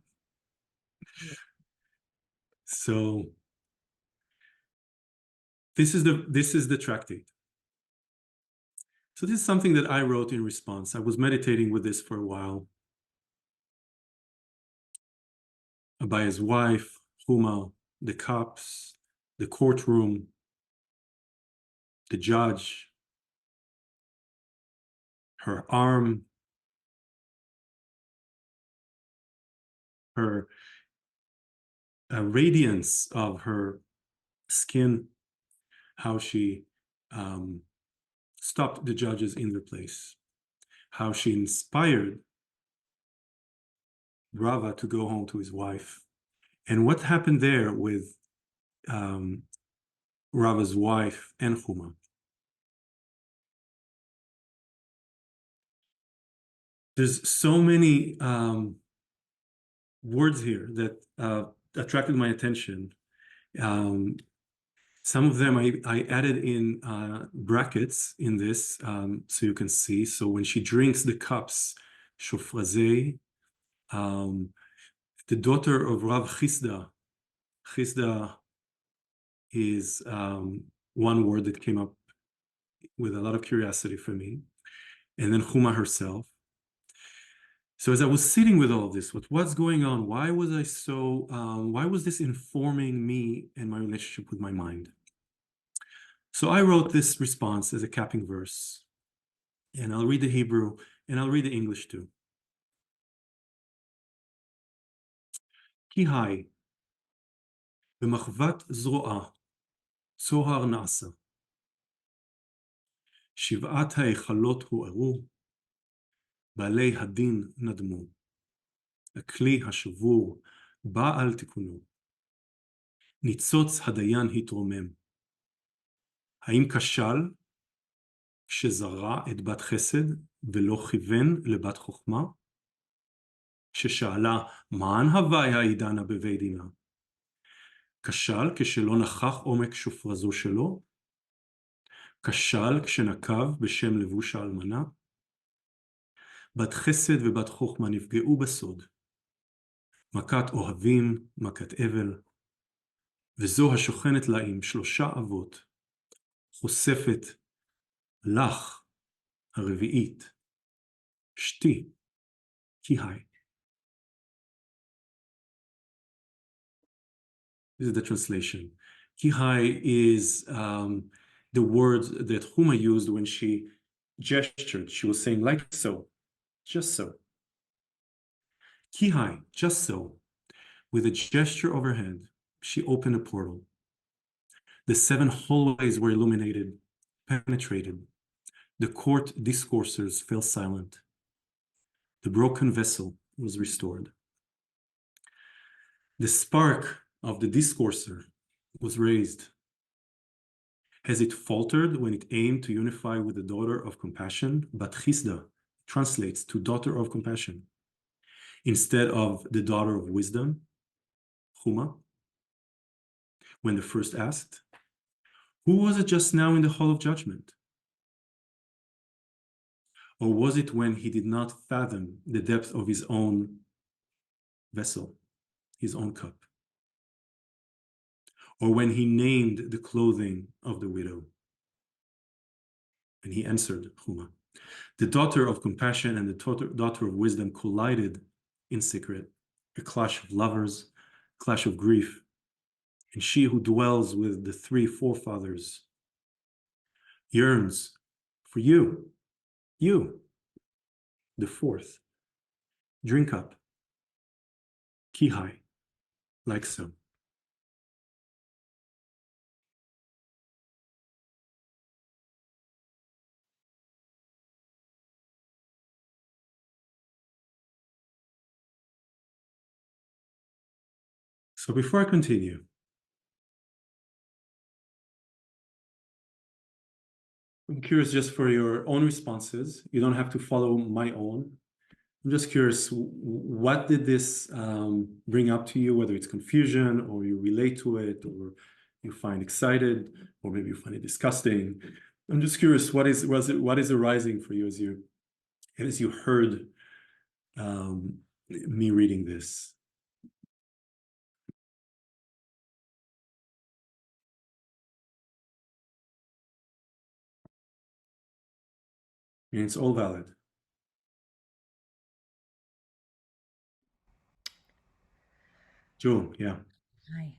So this is the tractate. So this is something that I wrote in response. I was meditating with this for a while. Abaya's wife, Khuma, the cups, the courtroom, the judge, her arm, her radiance of her skin, how she stopped the judges in their place, how she inspired Rava to go home to his wife, and what happened there with Rava's wife and Khuma. There's so many words here that attracted my attention. Some of them I added in brackets in this so you can see. So when she drinks the cups, shofrazei, the daughter of Rav Chisda. Chisda is one word that came up with a lot of curiosity for me. and then Khuma herself. So as I was sitting with all of this, what's going on? Why was I so, why was this informing me and my relationship with my mind? So I wrote this response as a capping verse, and I'll read the Hebrew and I'll read the English too. כי היי, במחבת זרועה, צוהר נעשה. שבעת ההיכלות הוארו, בעלי הדין נדמו. הכלי השבור בא על תיקונו. ניצוץ הדיין התרומם. האם כשל כשזרע את בת חסד ולא כיוון לבת חוכמה? ששאלה מען הוויה עידנה בבית דינה? כשל כשלא נכח עומק שופרזו שלו? כשל כשנקב בשם לבוש האלמנה? בת חסד ובת חוכמה נפגעו בסוד. מכת אוהבים, מכת אבל, וזו השוכנת לה עם 3 אבות, חושפת לך הרביעית, שתי, כי היי. This is the translation. Ki hai is the word that Khuma used when she gestured. She was saying like so, just so. Ki hai, just so. With a gesture of her hand, she opened a portal. The 7 hallways were illuminated, penetrated. The court discoursers fell silent. The broken vessel was restored. The spark of the discourser was raised. As it faltered when it aimed to unify with the daughter of compassion, but Chisda translates to daughter of compassion, instead of the daughter of wisdom, Khuma, when the first asked, who was it just now in the hall of judgment? Or was it when he did not fathom the depth of his own vessel, his own cup? Or when he named the clothing of the widow? And he answered, Khuma. The daughter of compassion and the daughter of wisdom collided in secret, a clash of lovers, clash of grief, and she who dwells with the 3 forefathers yearns for you, the 4th. Drink up, ki hai, like so. So before I continue, I'm curious just for your own responses. You don't have to follow my own. I'm just curious, what did this bring up to you, whether it's confusion or you relate to it or you find excited or maybe you find it disgusting. I'm just curious, what is arising for you as you heard me reading this? And it's all valid. Joe, yeah. Hi.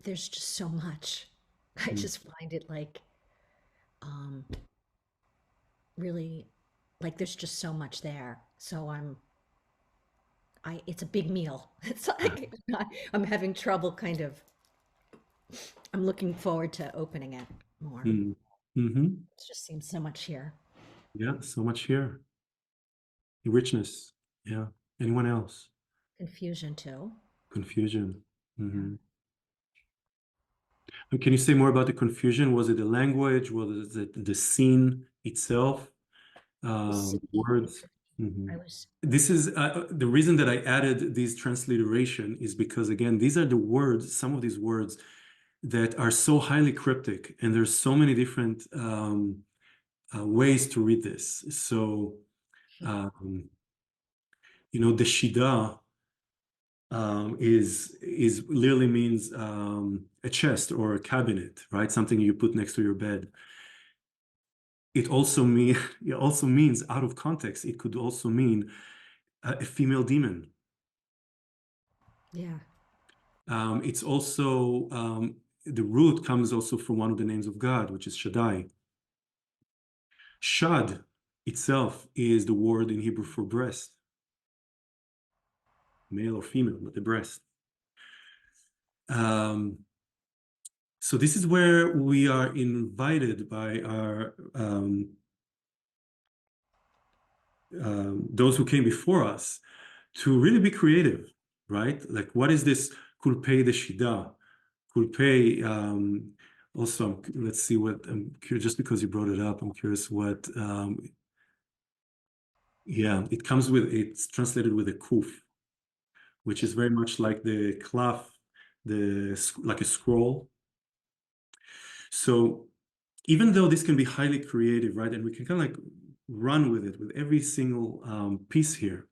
There's just so much. I just find it like really like there's just so much there. So it's a big meal. It's like I'm having trouble kind of I'm looking forward to opening it more. Mm-hmm. It just seems so much here. Yeah, so much here. The richness. Yeah. Anyone else? Confusion too. Confusion. Mm-hmm. And can you say more about the confusion? Was it the language? Was it the scene itself? Words? Mm-hmm. This is the reason that I added these transliteration is because, again, these are the words, some of these words that are so highly cryptic, and there's so many different ways to read this. So, you know, the Shida is literally means a chest or a cabinet, right? Something you put next to your bed. it also mean it also means, out of context, it could also mean a female demon. Yeah. It's also the root comes also from one of the names of God, which is Shaddai. Shad itself is the word in Hebrew for breast, male or female, but the breast. So this is where we are invited by our those who came before us to really be creative, right? Like, what is this kulpei de shida? Kulpei, also, let's see what, I'm curious, just because you brought it up, I'm curious what, yeah, it comes with, it's translated with a kuf, which is very much like the klaf, like a scroll. So even though this can be highly creative, right, and we can kind of like run with it with every single piece here,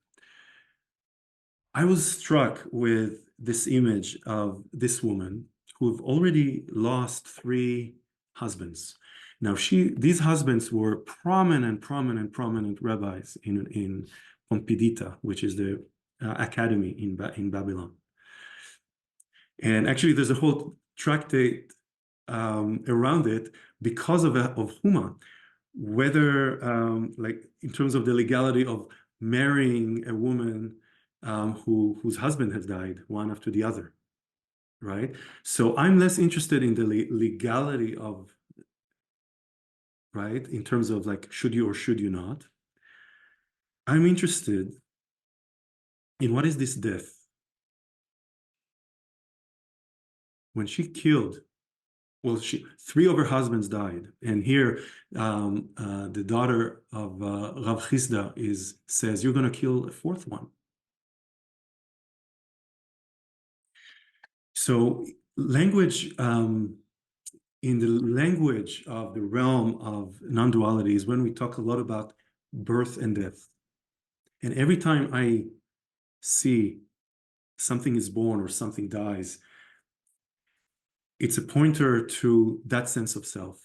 I was struck with this image of this woman who've already lost 3 husbands. Now, these husbands were prominent rabbis in Pompidita, which is the academy in Babylon. And actually, there's a whole tractate around it because of Khuma, whether like in terms of the legality of marrying a woman whose husband has died, one after the other, right? So I'm less interested in the legality of, right, in terms of like, should you or should you not? I'm interested in what is this death? When she killed, well, 3 of her husbands died. And here, the daughter of Rav Chisda says, you're going to kill a 4th one. So language, in the language of the realm of non-duality is when we talk a lot about birth and death. And every time I see something is born or something dies, it's a pointer to that sense of self,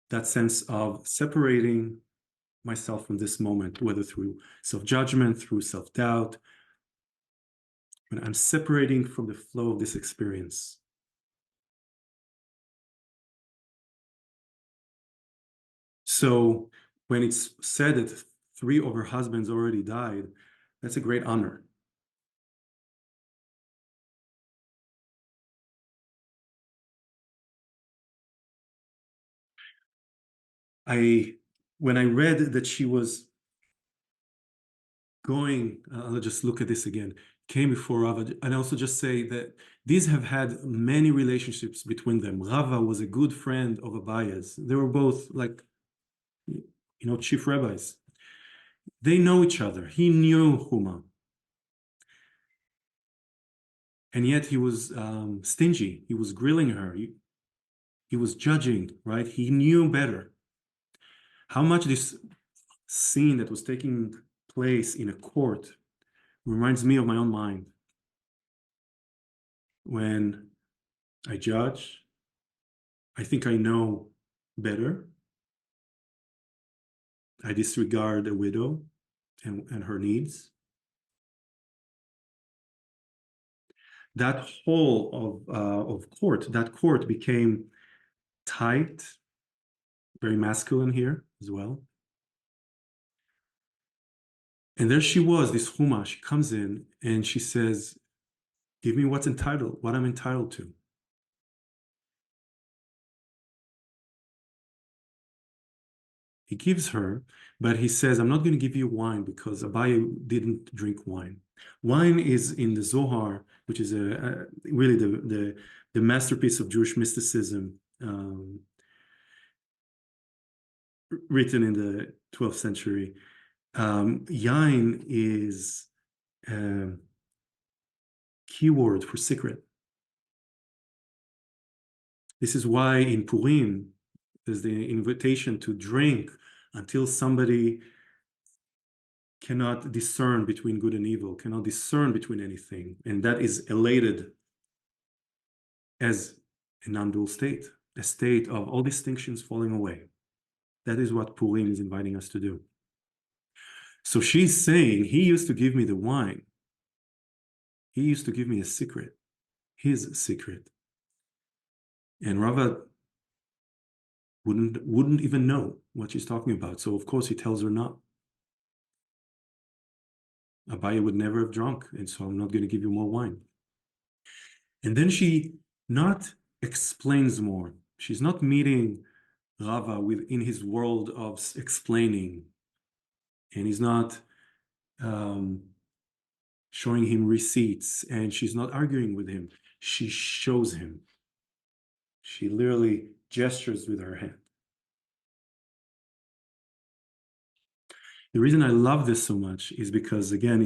that sense of separating myself from this moment, whether through self-judgment, through self-doubt, when I'm separating from the flow of this experience. So when it's said that 3 of her husbands already died, that's a great honor. When I read that she was going, I'll just look at this again, came before Rava, and also just say that these have had many relationships between them. Rava was a good friend of Abaya's. They were both like, chief rabbis. They know each other. He knew Khuma. And yet he was stingy. He was grilling her. He was judging, right? He knew better. How much this scene that was taking place in a court reminds me of my own mind. When I judge, I think I know better. I disregard a widow and her needs. That whole of court, that court became tight, very masculine here as well. And there she was, this Khuma, she comes in and she says, give me what I'm entitled to. He gives her, but he says, I'm not going to give you wine because Abaye didn't drink wine. Wine is in the Zohar, which is really the masterpiece of Jewish mysticism, written in the 12th century. Yain is a keyword for secret. This is why in Purim, there's the invitation to drink until somebody cannot discern between good and evil, cannot discern between anything. And that is elated as a non-dual state, a state of all distinctions falling away. That is what Purim is inviting us to do. So she's saying, he used to give me the wine. He used to give me a secret, his secret. And Rava wouldn't even know what she's talking about. So of course he tells her not. Abaye would never have drunk, and so I'm not going to give you more wine. And then she not explains more. She's not meeting Rava within his world of explaining, and he's not showing him receipts, and she's not arguing with him. She shows him. She literally gestures with her hand. The reason I love this so much is because, again,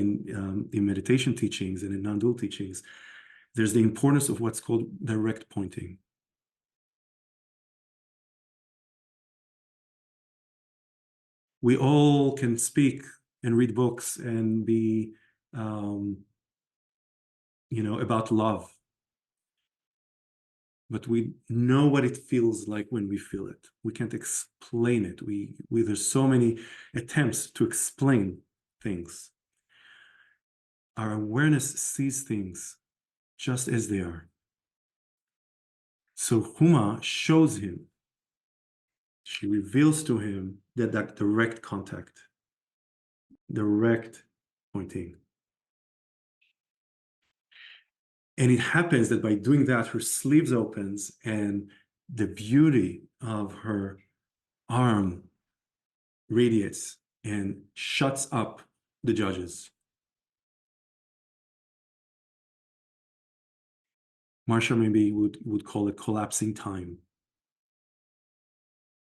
in meditation teachings and in Nondual teachings, there's the importance of what's called direct pointing. We all can speak and read books and be, about love. But we know what it feels like when we feel it. We can't explain it. There's so many attempts to explain things. Our awareness sees things just as they are. So Khuma shows him, she reveals to him that direct contact, direct pointing. And it happens that by doing that, her sleeves opens and the beauty of her arm radiates and shuts up the judges. Marsha maybe would call it collapsing time.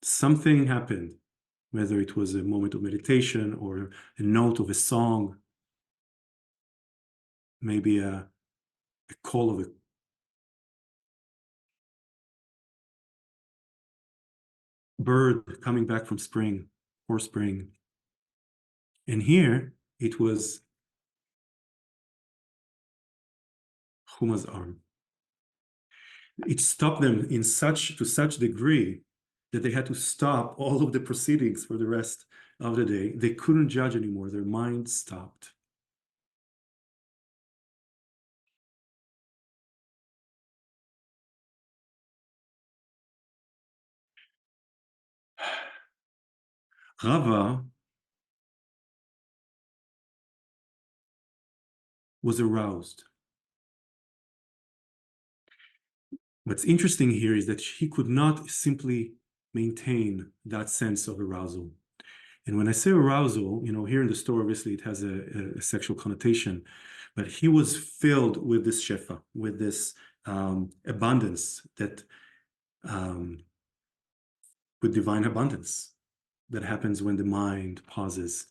Something happened, whether it was a moment of meditation or a note of a song, maybe a call of a bird coming back from spring or spring. And here it was Chuma's arm. It stopped them to such degree that they had to stop all of the proceedings for the rest of the day. They couldn't judge anymore. Their mind stopped. Rava was aroused. What's interesting here is that he could not simply maintain that sense of arousal. And when I say arousal, here in the story, obviously it has a sexual connotation, but he was filled with this shefa, with this abundance with divine abundance that happens when the mind pauses.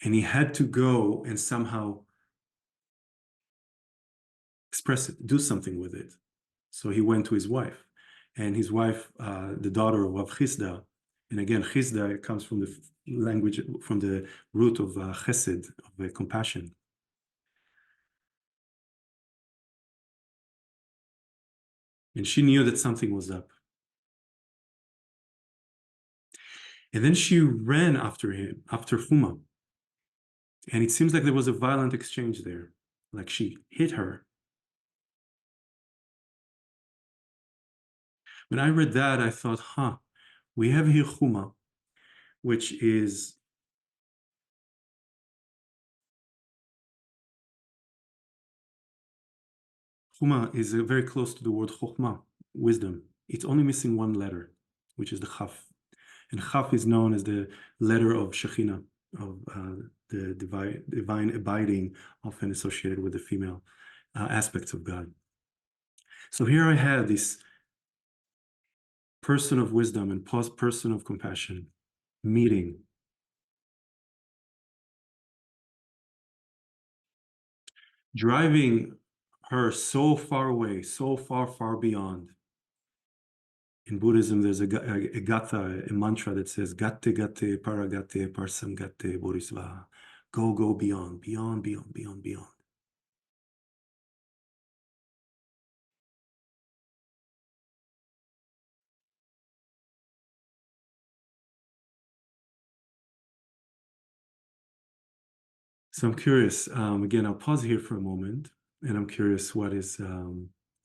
And he had to go and somehow express it, do something with it. So he went to his wife, and his wife, the daughter of Chisda, and again, Chisda comes from the language, from the root of chesed, of compassion. And she knew that something was up. And then she ran after him, after Khuma. And it seems like there was a violent exchange there. Like she hit her. When I read that, I thought, we have here Khuma, which is very close to the word chokhmah, wisdom. It's only missing one letter, which is the chaf. And chaf is known as the letter of Shekhinah, of the divine abiding, often associated with the female aspects of God. So here I have this person of wisdom and person of compassion meeting. Driving her so far away, so far, far beyond. In Buddhism, there's a gatha, a mantra that says, Gatte, gatte, paragatte, parsam gatte, bodhisva. Go beyond, beyond, beyond, beyond, beyond. So I'm curious, again, I'll pause here for a moment, and I'm curious what is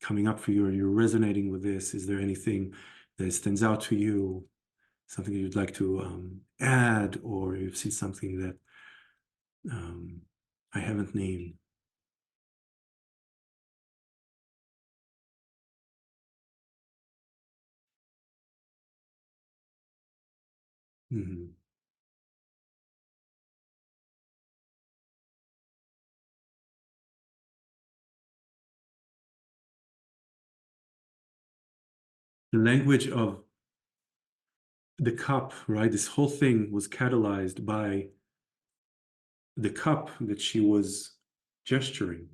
coming up for you. Are you resonating with this? Is there anything that stands out to you? Something you'd like to add, or you've seen something that I haven't named? Mhm. The language of the cup, right? This whole thing was catalyzed by the cup that she was gesturing.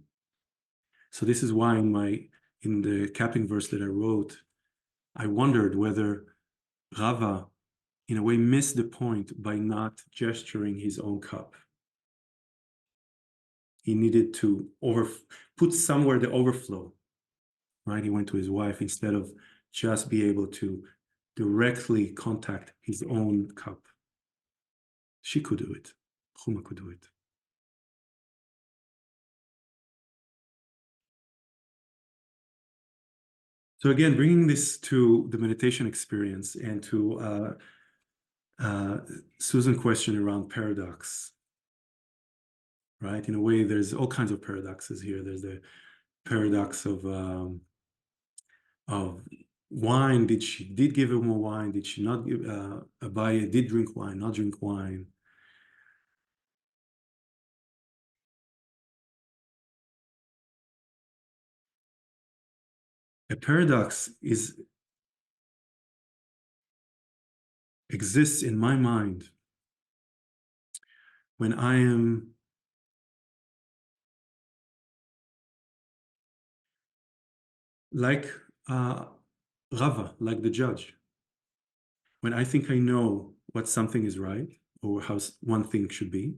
So this is why in the capping verse that I wrote, I wondered whether Rava, in a way, missed the point by not gesturing his own cup. He needed to put somewhere the overflow, right? He went to his wife instead of just be able to directly contact his own cup. She could do it. Khuma could do it. So again, bringing this to the meditation experience and to Susan's question around paradox, right? In a way, there's all kinds of paradoxes here. There's the paradox of wine. Did she give him more wine? Did she not give? Abaye did drink wine, not drink wine. A paradox exists in my mind when I am like Rava, like the judge. When I think I know what something is right or how one thing should be,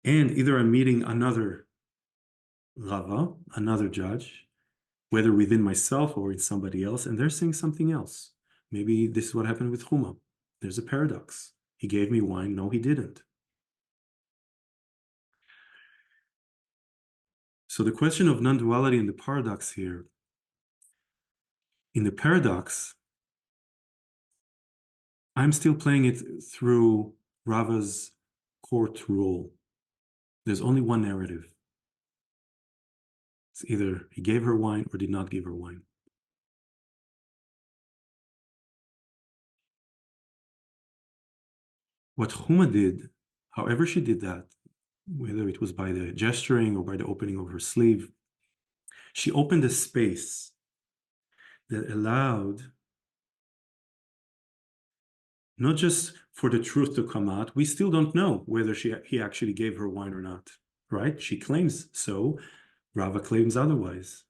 and either I'm meeting another Rava, another judge, whether within myself or in somebody else, and they're saying something else. Maybe this is what happened with Khuma. There's a paradox. He gave me wine. No, he didn't. So the question of non-duality and the paradox here, in the paradox, I'm still playing it through Rava's court role. There's only one narrative. It's either he gave her wine or did not give her wine. What Khuma did, however she did that, whether it was by the gesturing or by the opening of her sleeve, she opened a space that allowed not just for the truth to come out. We still don't know whether he actually gave her wine or not, right? She claims so. Rava claims otherwise.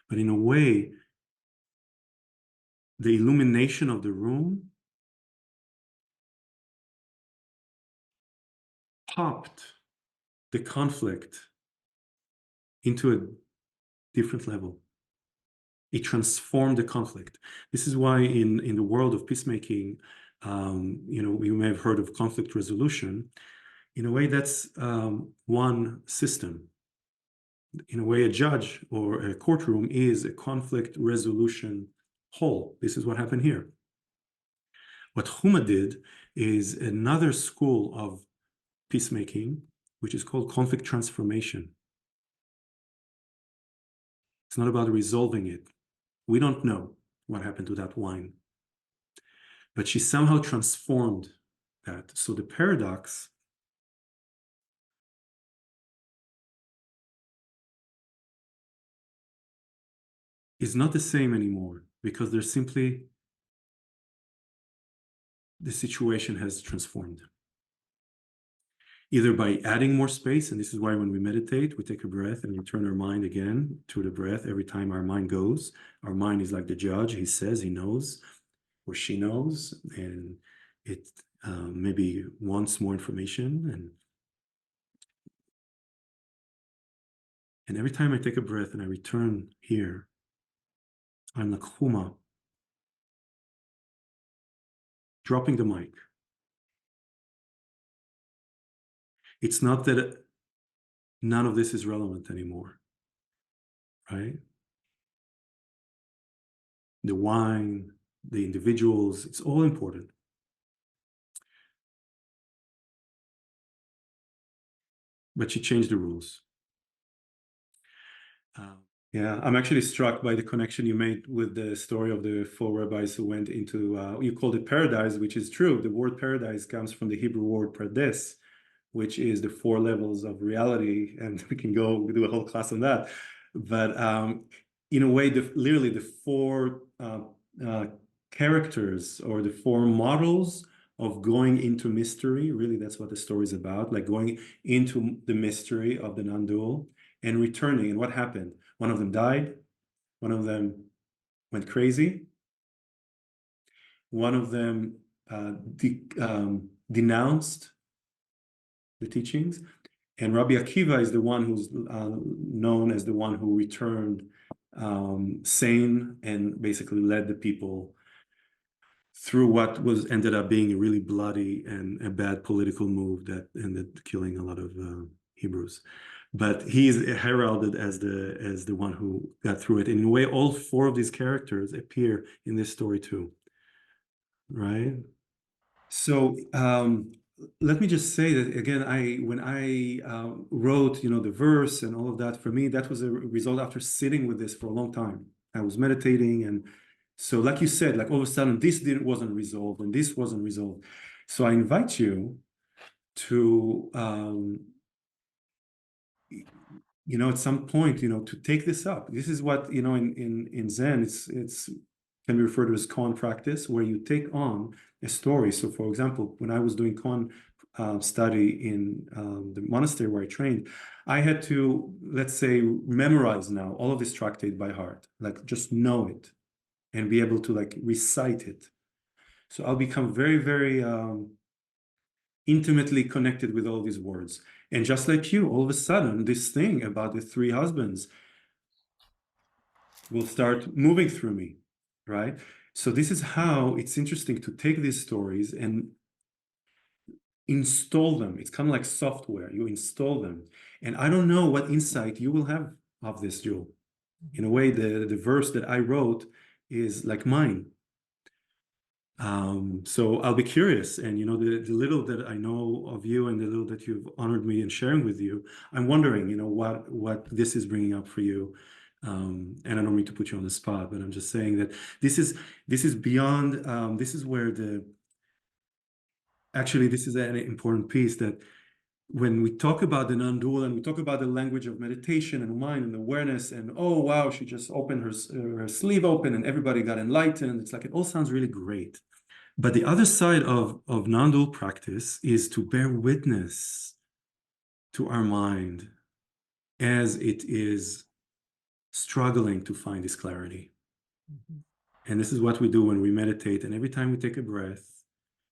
But in a way, the illumination of the room popped the conflict into a different level. It transformed the conflict. This is why in the world of peacemaking, you may have heard of conflict resolution. In a way, that's one system. In a way, a judge or a courtroom is a conflict resolution hall. This is what happened here. What Khuma did is another school of peacemaking, which is called conflict transformation. It's not about resolving it. We don't know what happened to that wine. But she somehow transformed that. So the paradox is not the same anymore because there's simply the situation has transformed. Either by adding more space, and this is why when we meditate, we take a breath and we turn our mind again to the breath. Every time our mind goes, our mind is like the judge. He says, he knows, or she knows, and it maybe wants more information. And every time I take a breath and I return here, I'm like Khuma, dropping the mic. It's not that none of this is relevant anymore, right? The wine, the individuals, it's all important. But she changed the rules. Yeah, I'm actually struck by the connection you made with the story of the four rabbis who went into, you called it paradise, which is true. The word paradise comes from the Hebrew word pardes, which is the four levels of reality. And we can go do a whole class on that. But in a way, literally the four characters or the four models of going into mystery, really that's what the story is about, like going into the mystery of the Nondual and returning. And what happened? One of them died. One of them went crazy. One of them denounced the teachings. And Rabbi Akiva is the one who's known as the one who returned sane and basically led the people through what was ended up being a really bloody and a bad political move that ended killing a lot of Hebrews. But he is heralded as the one who got through it. And in a way, all four of these characters appear in this story too, right? So let me just say that again, when I wrote, the verse and all of that, for me, that was a result after sitting with this for a long time. I was meditating, and so like you said, like all of a sudden this wasn't resolved and this wasn't resolved. So I invite you to at some point, to take this up. This is what, in Zen, it's can be referred to as koan practice, where you take on a story. So for example, when I was doing koan study in the monastery where I trained, I had to, let's say, memorize now all of this tractate by heart, like just know it and be able to like recite it. So I'll become very, very intimately connected with all these words. And just like you, all of a sudden, this thing about the three husbands will start moving through me, right? So this is how it's interesting to take these stories and install them. It's kind of like software. You install them. And I don't know what insight you will have of this, Jewel. In a way, the verse that I wrote is like mine. So I'll be curious, and the little that I know of you and the little that you've honored me in sharing with you, I'm wondering, what this is bringing up for you. And I don't mean to put you on the spot, but I'm just saying that this is beyond. This is where actually this is an important piece, that when we talk about the non-dual and we talk about the language of meditation and mind and awareness, and oh wow, she just opened her sleeve open and everybody got enlightened. It's like it all sounds really great. But the other side of non-dual practice is to bear witness to our mind as it is struggling to find this clarity. Mm-hmm. And this is what we do when we meditate. And every time we take a breath,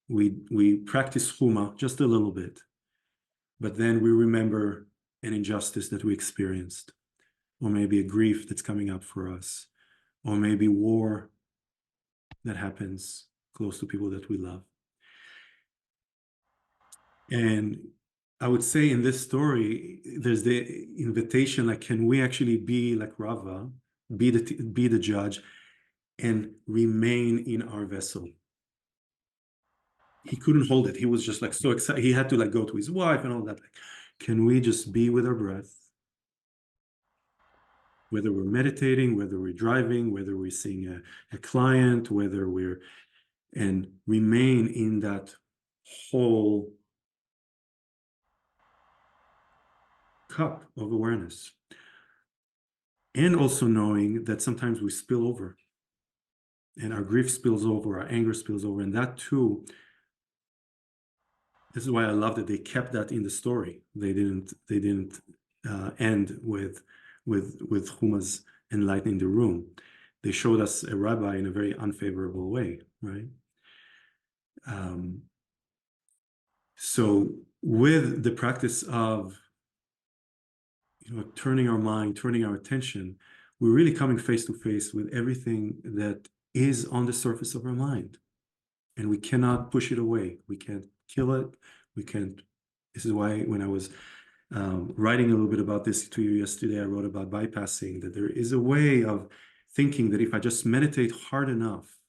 we practice Khuma just a little bit. But then we remember an injustice that we experienced, or maybe a grief that's coming up for us, or maybe war that happens close to people that we love. And I would say in this story, there's the invitation, like, can we actually be like Rava, be the judge, and remain in our vessel? He couldn't hold it. He was just like so excited. He had to like go to his wife and all that. Like, can we just be with our breath? Whether we're meditating, whether we're driving, whether we're seeing a client, and remain in that whole cup of awareness. And also knowing that sometimes we spill over, and our grief spills over, our anger spills over, and that too, this is why I love that they kept that in the story. They didn't end with Chuma's enlightening the room. They showed us a rabbi in a very unfavorable way, right? So with the practice of turning our mind, turning our attention, we're really coming face to face with everything that is on the surface of our mind. And we cannot push it away. We can't kill it. We can't This is why when I was writing a little bit about this to you yesterday, I wrote about bypassing, that there is a way of thinking that if I just meditate hard enough,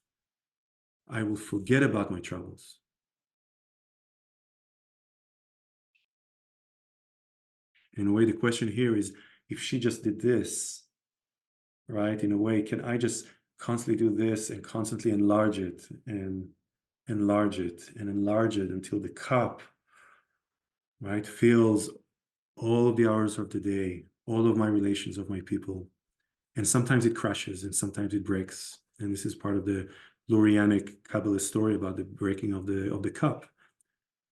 I will forget about my troubles. In a way, the question here is, if she just did this, right, in a way, can I just constantly do this and constantly enlarge it and enlarge it and enlarge it until the cup, right, fills all of the hours of the day, all of my relations of my people. And sometimes it crashes and sometimes it breaks. And this is part of the Lurianic Kabbalah story about the breaking of the cup.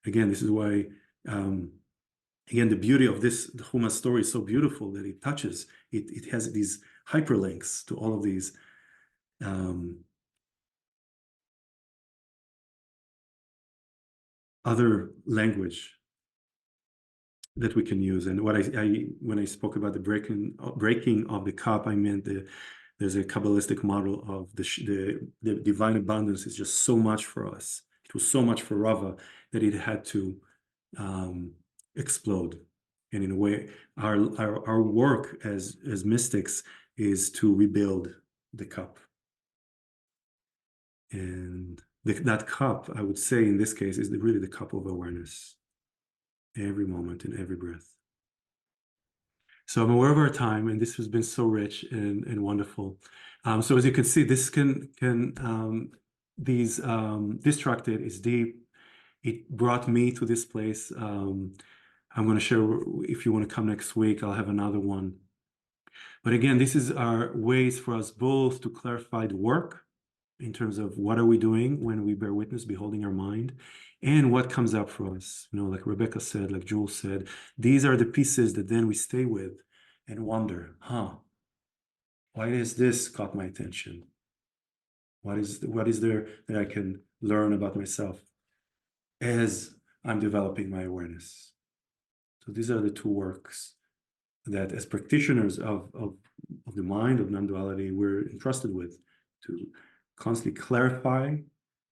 Again, this is why, again, the beauty of this, the Khuma story is so beautiful that it touches, it has these hyperlinks to all of these other language that we can use. And what when I spoke about the breaking of the cup, I meant there's a Kabbalistic model of the divine abundance is just so much for us. It was so much for Rava that it had to explode. And in a way, our work as mystics is to rebuild the cup. And that cup, I would say in this case, is really the cup of awareness. Every moment and every breath. So I'm aware of our time, and this has been so rich and wonderful. So as you can see, this Distracted is deep. It brought me to this place. I'm going to share, if you want to come next week, I'll have another one. But again, this is our ways for us both to clarify the work in terms of what are we doing when we bear witness, beholding our mind, and what comes up for us. You know, like Rebecca said, like Jules said, these are the pieces that then we stay with and wonder, why is this caught my attention? What is there that I can learn about myself as I'm developing my awareness? So these are the two works that as practitioners of the mind, of non-duality, we're entrusted with, to constantly clarify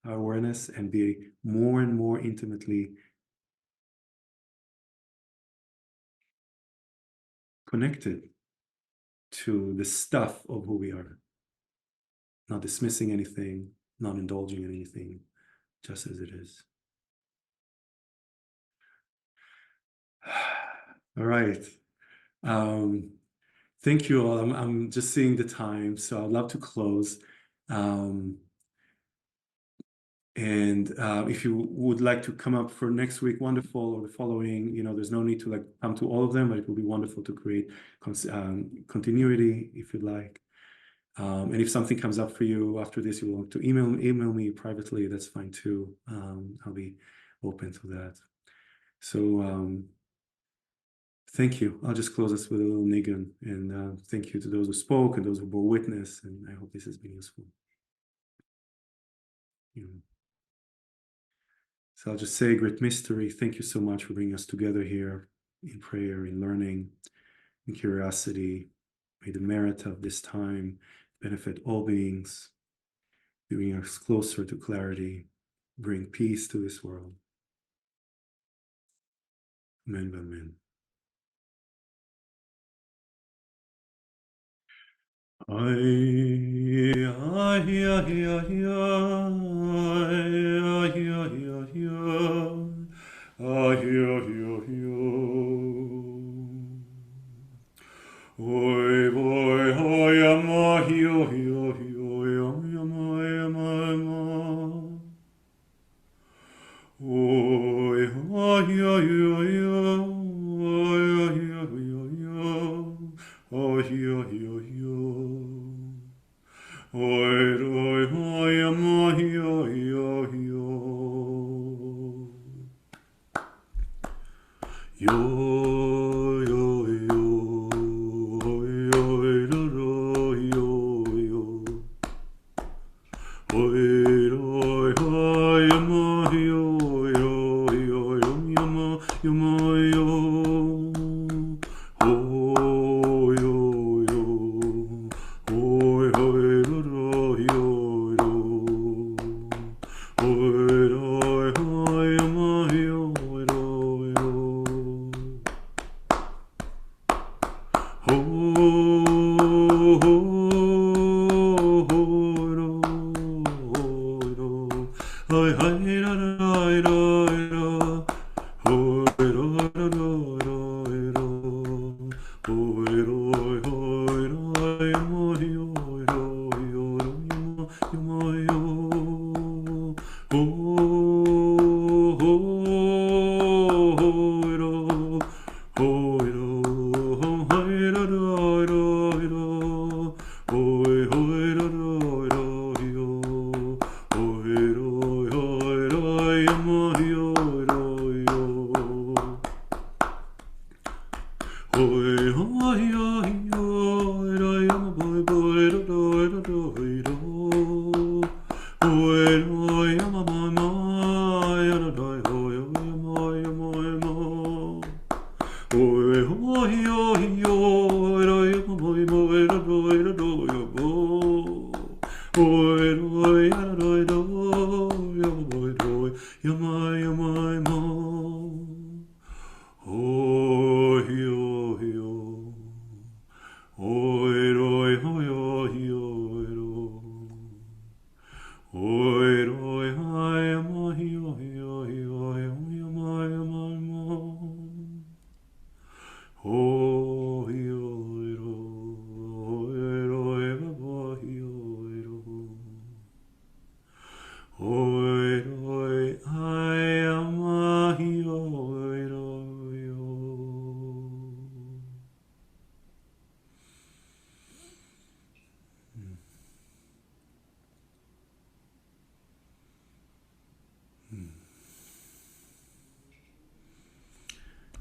our awareness and be more and more intimately connected to the stuff of who we are. Not dismissing anything, not indulging in anything, just as it is. All right. Thank you all. I'm just seeing the time, so I'd love to close. And if you would like to come up for next week, wonderful, or the following, there's no need to come to all of them, but it will be wonderful to create continuity if you'd like. And if something comes up for you after this, you want to email me privately, that's fine too. I'll be open to that. So thank you. I'll just close us with a little Niggun, and thank you to those who spoke and those who bore witness, and I hope this has been useful. So I'll just say, great mystery, thank you so much for bringing us together here in prayer, in learning, in curiosity. May the merit of this time benefit all beings, bring us closer to clarity, bring peace to this world. Amen, amen.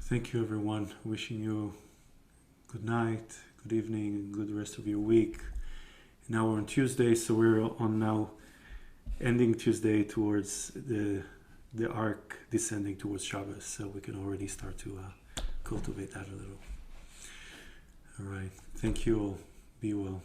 Thank you, everyone. Wishing you good night, good evening, and good rest of your week. Now we're on Tuesday, so we're on now ending Tuesday towards the arc descending towards Shabbos, so we can already start to cultivate that a little. All right. Thank you all. Be well.